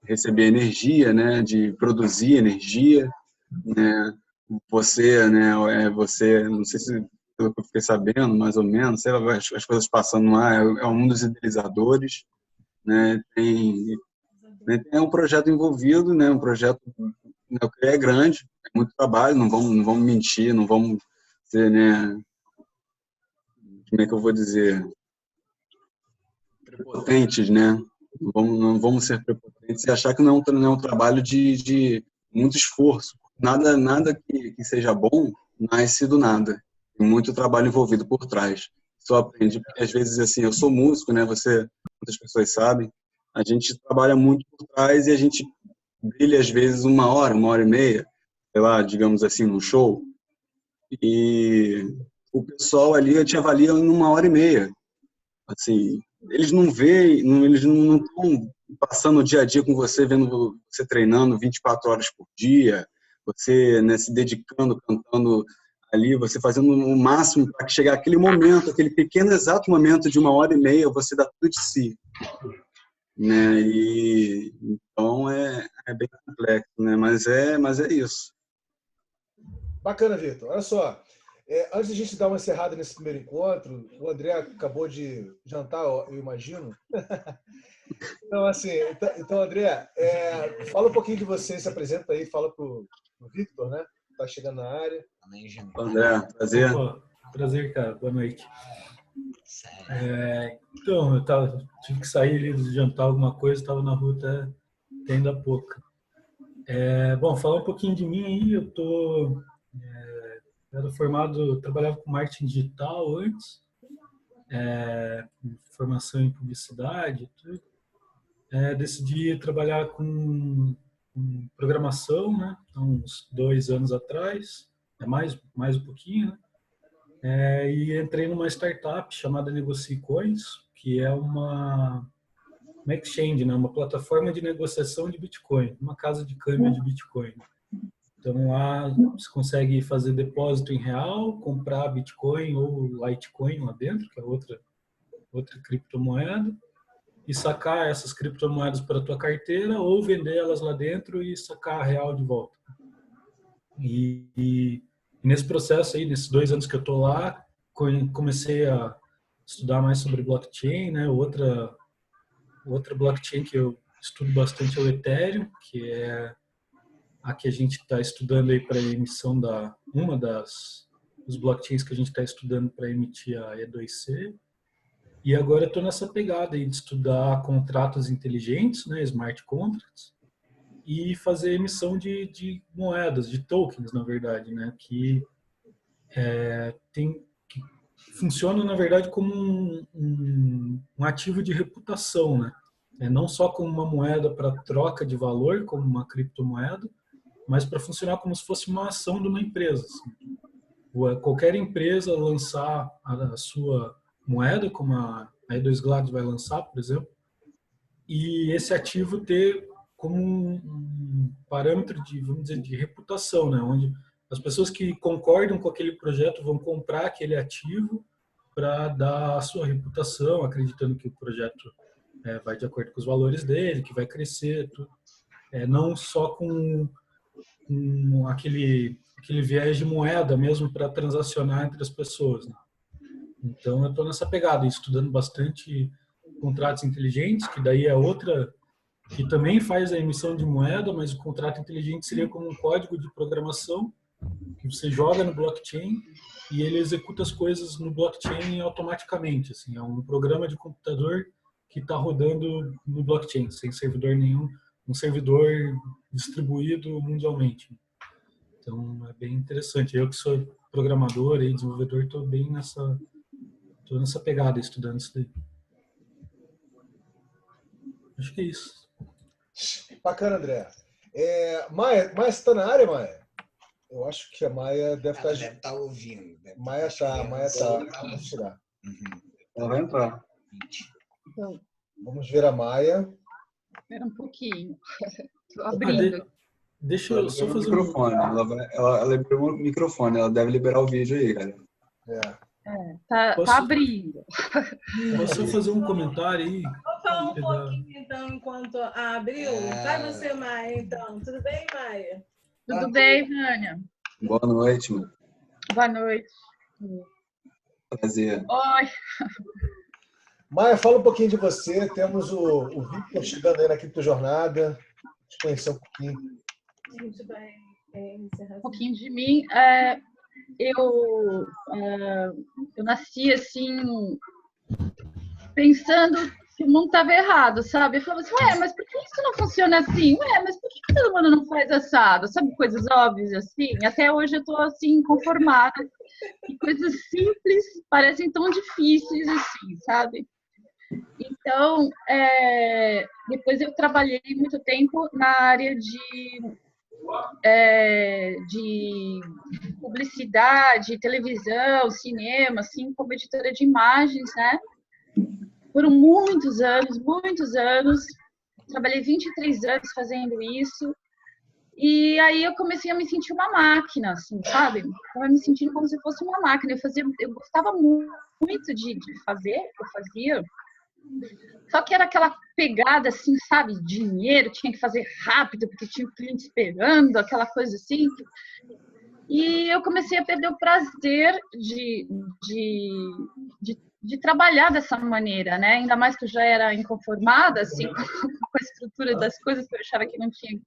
receber energia, né, de produzir energia, né, você, não sei se pelo que eu fiquei sabendo, mais ou menos, sei lá, as coisas passando lá, é um dos idealizadores, né, tem um projeto envolvido, né, um projeto que é grande, é muito trabalho, não vamos mentir, não vamos ser, né, como é que eu vou dizer, prepotentes, né, não vamos ser prepotentes e achar que não é um trabalho de muito esforço. Nada que seja bom nasce do nada. Tem muito trabalho envolvido por trás. Só aprende, porque às vezes, assim, eu sou músico, né? Muitas pessoas sabem. A gente trabalha muito por trás e a gente brilha, às vezes, 1 hora e meia, sei lá, digamos assim, num show. E o pessoal ali te avalia em 1 hora e meia. Assim, eles não veem, eles não estão passando o dia a dia com você, vendo você treinando 24 horas por dia, você, né, se dedicando, cantando ali, você fazendo o máximo para chegar aquele momento, aquele pequeno exato momento de 1 hora e meia, você dá tudo de si. Né? E, então é bem complexo, né? Mas é isso. Bacana, Vitor. Olha só. Antes de a gente dar uma encerrada nesse primeiro encontro, o André acabou de jantar, eu imagino. Então, assim, André, fala um pouquinho de você, se apresenta aí, fala para o Victor, né? Está chegando na área. André, prazer. Prazer, cara. Boa noite. Então, tive que sair ali do jantar alguma coisa, estava na rua até ainda há pouco. Bom, falar um pouquinho de mim aí, eu era formado, trabalhava com marketing digital antes, formação em publicidade, tudo. Decidi trabalhar com programação, né? Uns 2 anos atrás, mais um pouquinho, né? E entrei numa startup chamada Negocie Coins, que é uma exchange, né? Uma plataforma de negociação de Bitcoin, uma casa de câmbio de Bitcoin. Então lá você consegue fazer depósito em real, comprar Bitcoin ou Litecoin lá dentro, que é outra criptomoeda, e sacar essas criptomoedas para a tua carteira ou vender elas lá dentro e sacar a real de volta. E nesse processo aí, nesses 2 anos que eu estou lá, comecei a estudar mais sobre blockchain, né? Outra blockchain que eu estudo bastante é o Ethereum, que é a que a gente está estudando aí para emissão uma dos blockchains que a gente está estudando para emitir a E2C. E agora eu estou nessa pegada aí de estudar contratos inteligentes, né, smart contracts, e fazer emissão de moedas, de tokens, na verdade, né, que funcionam, na verdade, como um ativo de reputação, né? Não só como uma moeda para troca de valor, como uma criptomoeda, mas para funcionar como se fosse uma ação de uma empresa. Assim. Qualquer empresa lançar a sua moeda, como a E2Glad vai lançar, por exemplo, e esse ativo ter como um parâmetro de, vamos dizer, de reputação, né? Onde as pessoas que concordam com aquele projeto vão comprar aquele ativo para dar a sua reputação, acreditando que o projeto vai de acordo com os valores dele, que vai crescer, tudo. Não só com aquele viés de moeda mesmo para transacionar entre as pessoas, né? Então, eu estou nessa pegada, estudando bastante contratos inteligentes, que daí é outra, que também faz a emissão de moeda, mas o contrato inteligente seria como um código de programação que você joga no blockchain e ele executa as coisas no blockchain automaticamente. Assim, é um programa de computador que está rodando no blockchain, sem servidor nenhum, um servidor distribuído mundialmente. Então, é bem interessante. Eu que sou programador e desenvolvedor, estou bem nessa pegada, estudando isso daí. Acho que é isso. Bacana, André. Maia, você está na área, Maia? Eu acho que a Maia deve estar... Deve estar ouvindo. Maia está. Vamos tirar. Ela vai entrar. Então, Vamos ver a Maia. espera um pouquinho. Estou abrindo. Deixa eu só fazer o microfone. Ela liberou o microfone. Ela deve liberar o vídeo aí, cara. Tá abrindo. Posso fazer um comentário aí? Vou falar um pouquinho, então, enquanto abriu. Vai você, Maia, então. Tudo bem, Maia? Tudo bem, Vânia? Boa noite, mano. Boa noite. Prazer. Oi. Maia, fala um pouquinho de você. Temos o Victor chegando aí na Criptojornada. Te conhecer um pouquinho. A gente vai encerrar. Um pouquinho de mim. Eu nasci assim, pensando que o mundo estava errado, sabe? Eu falava assim, mas por que isso não funciona assim? Mas por que todo mundo não faz assado? Sabe, coisas óbvias assim? Até hoje eu estou assim, conformada. E coisas simples parecem tão difíceis assim, sabe? Então, depois eu trabalhei muito tempo na área de publicidade, televisão, cinema, assim, como editora de imagens, né? Por muitos anos, trabalhei 23 anos fazendo isso, e aí eu comecei a me sentir uma máquina, assim, sabe? Estava me sentindo como se fosse uma máquina. Eu gostava muito de fazer, eu fazia, só que era aquela pegada, assim, sabe? Dinheiro, tinha que fazer rápido, porque tinha o cliente esperando, aquela coisa assim. E eu comecei a perder o prazer de trabalhar dessa maneira, né? Ainda mais que eu já era inconformada, assim, com a estrutura das coisas, que eu achava que não tinha,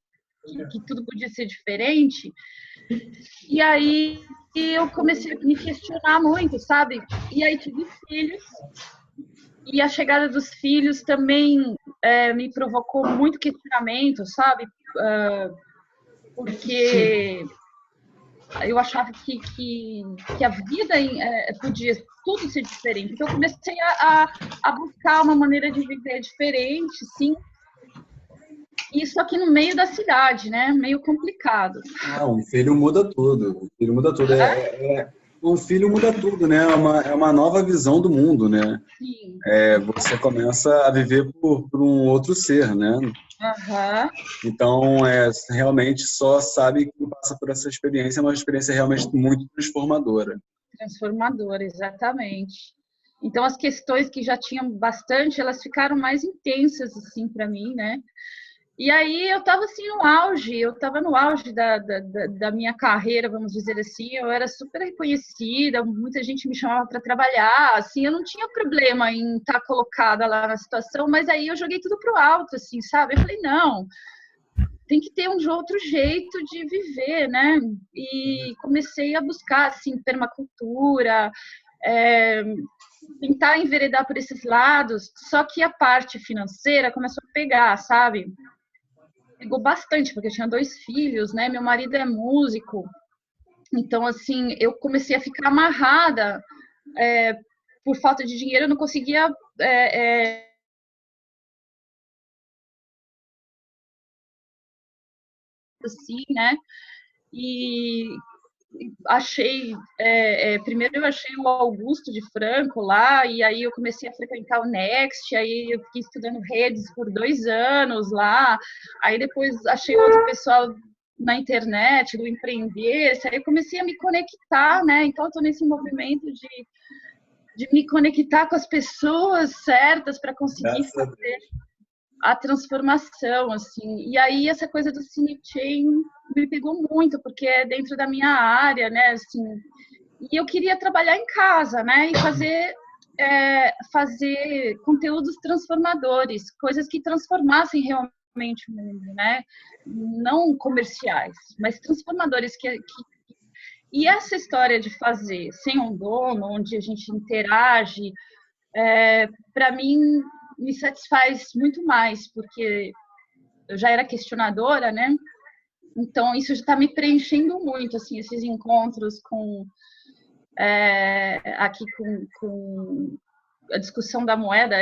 que tudo podia ser diferente. E aí eu comecei a me questionar muito, sabe? E aí tive filhos. E a chegada dos filhos também me provocou muito questionamento, sabe? Porque eu achava que a vida podia tudo ser diferente. Então, eu comecei a buscar uma maneira de viver diferente, sim. Isso aqui no meio da cidade, né? Meio complicado. Um filho muda tudo. Um filho muda tudo. Um filho muda tudo, né? É uma nova visão do mundo, né? Sim. Você começa a viver por um outro ser, né? Uhum. Então, realmente só sabe quem passa por essa experiência, é uma experiência realmente muito transformadora. Transformadora, exatamente. Então, as questões que já tinham bastante, elas ficaram mais intensas, assim, para mim, né? E aí eu estava assim no auge da minha carreira, vamos dizer assim. Eu era super reconhecida, muita gente me chamava para trabalhar, assim, eu não tinha problema em estar colocada lá na situação, mas aí eu joguei tudo pro alto, assim, sabe? Eu falei, não, tem que ter um outro jeito de viver, né? E comecei a buscar, assim, permacultura, tentar enveredar por esses lados, só que a parte financeira começou a pegar, sabe? Pegou bastante, porque eu tinha 2 filhos, né? Meu marido é músico. Então, assim, eu comecei a ficar amarrada. Por falta de dinheiro, eu não conseguia... assim, né? E achei... primeiro eu achei o Augusto de Franco lá, e aí eu comecei a frequentar o Next, aí eu fiquei estudando redes por 2 anos lá, aí depois achei outro pessoal na internet, do Empreender, aí eu comecei a me conectar, né? Então eu estou nesse movimento de me conectar com as pessoas certas para conseguir fazer a transformação, assim. E aí essa coisa do Cinechain me pegou muito, porque é dentro da minha área, né, assim. E eu queria trabalhar em casa, né, e fazer conteúdos transformadores, coisas que transformassem realmente o mundo, né, não comerciais, mas transformadores E essa história de fazer sem um dono, onde a gente interage, para mim me satisfaz muito mais, porque eu já era questionadora, né? Então, isso já está me preenchendo muito, assim, esses encontros aqui com a discussão da moeda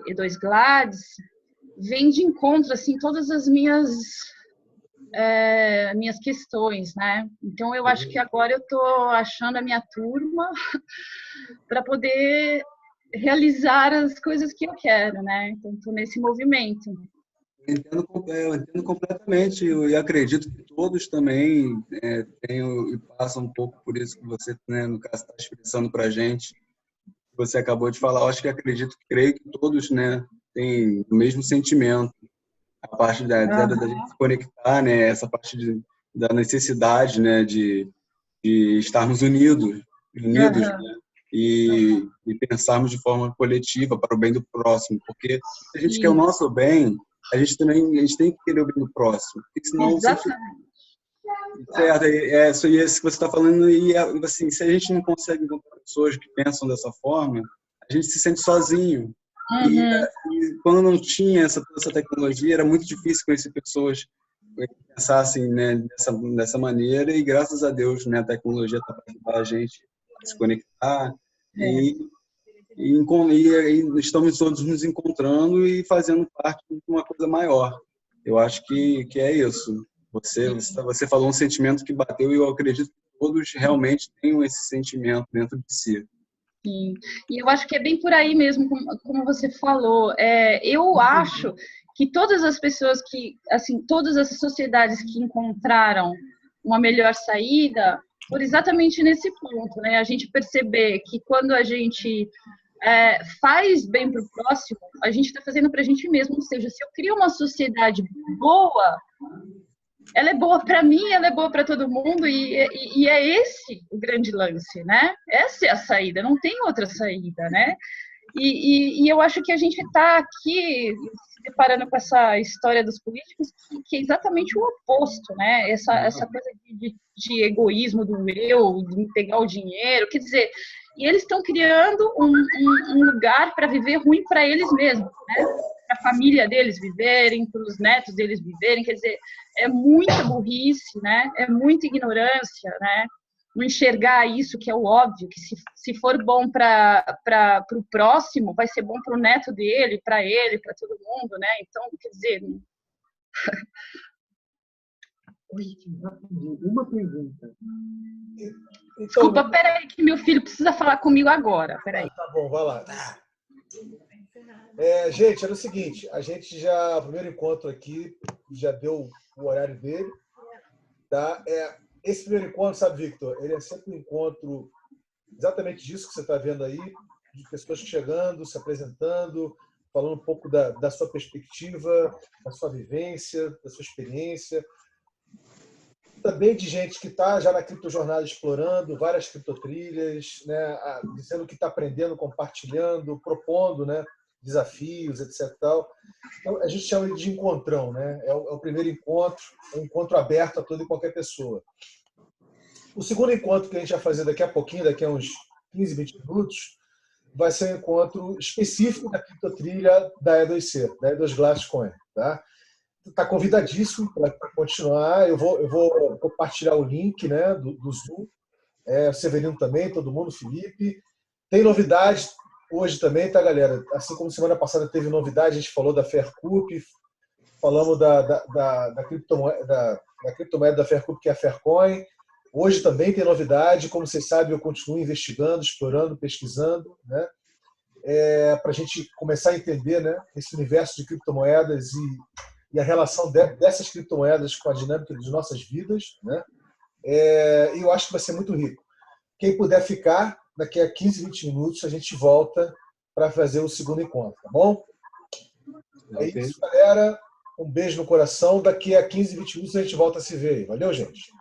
E2 Gladys, vem de encontro, assim, todas as minhas questões, né? Então, eu acho que agora eu estou achando a minha turma para poder realizar as coisas que eu quero, né? Então, estou nesse movimento. Eu entendo completamente e acredito que todos também tenham e passam um pouco por isso que você, né, no caso, está expressando para a gente. Você acabou de falar, eu acho que creio que todos, né, têm o mesmo sentimento. A parte da gente se conectar, né, essa parte da necessidade, né, de estarmos unidos, né, e pensarmos de forma coletiva para o bem do próximo, porque se a gente quer o nosso bem, a gente tem que querer o bem do próximo, porque senão certo, é isso que você está falando, e assim, se a gente não consegue encontrar pessoas que pensam dessa forma, a gente se sente sozinho. E quando não tinha essa tecnologia, era muito difícil conhecer pessoas que pensassem, né, dessa maneira, e graças a Deus, né, a tecnologia está para ajudar a gente a se conectar, e estamos todos nos encontrando e fazendo parte de uma coisa maior. Eu acho que é isso. Você falou um sentimento que bateu, e eu acredito que todos realmente tenham esse sentimento dentro de si. Sim, e eu acho que é bem por aí mesmo, como você falou. Eu acho que todas as pessoas todas as sociedades que encontraram uma melhor saída, por exatamente nesse ponto, né? A gente perceber que quando a gente faz bem para o próximo, a gente está fazendo para a gente mesmo. Ou seja, se eu crio uma sociedade boa, ela é boa para mim, ela é boa para todo mundo, e é esse o grande lance, né? Essa é a saída, não tem outra saída, né? E eu acho que a gente está aqui se deparando com essa história dos políticos que é exatamente o oposto, né? Essa coisa de egoísmo do eu, de pegar o dinheiro, quer dizer, e eles estão criando um lugar para viver ruim para eles mesmos, né? a família deles viverem, para os netos deles viverem. Quer dizer, é muita burrice, né? É muita ignorância, né? Não enxergar isso, que é o óbvio, que se for bom para o próximo, vai ser bom para o neto dele, para todo mundo, né? Então, quer dizer... Uma pergunta. Então, Desculpa, peraí, que meu filho precisa falar comigo agora. Peraí. tá bom, vai lá. Gente, era o seguinte, a gente o primeiro encontro aqui já deu o horário dele, tá? Esse primeiro encontro, sabe, Victor, ele é sempre um encontro exatamente disso que você está vendo aí, de pessoas chegando, se apresentando, falando um pouco da sua perspectiva, da sua vivência, da sua experiência. Também de gente que está já na criptojornada explorando várias criptotrilhas, né, dizendo que está aprendendo, compartilhando, propondo, né, desafios, etc. Tal. Então, a gente chama de encontrão, né? É o primeiro encontro, é um encontro aberto a toda e qualquer pessoa. O segundo encontro que a gente vai fazer daqui a pouquinho, daqui a uns 15, 20 minutos, vai ser um encontro específico da criptotrilha da E2C, da E2 Glasscoin, tá? Está convidadíssimo para continuar. Eu vou compartilhar o link, né, do Zoom. O Severino também, todo mundo, Felipe. Tem novidade hoje também, tá, galera? Assim como semana passada teve novidade, a gente falou da Faircoup, falamos da criptomoeda da Faircoup, que é a Faircoin. Hoje também tem novidade. Como vocês sabem, eu continuo investigando, explorando, pesquisando, né? Para a gente começar a entender, né, esse universo de criptomoedas e a relação dessas criptomoedas com a dinâmica de nossas vidas, né? E eu acho que vai ser muito rico. Quem puder ficar, daqui a 15, 20 minutos a gente volta para fazer o segundo encontro, tá bom? É isso, galera. Um beijo no coração. Daqui a 15, 20 minutos a gente volta a se ver. Valeu, gente?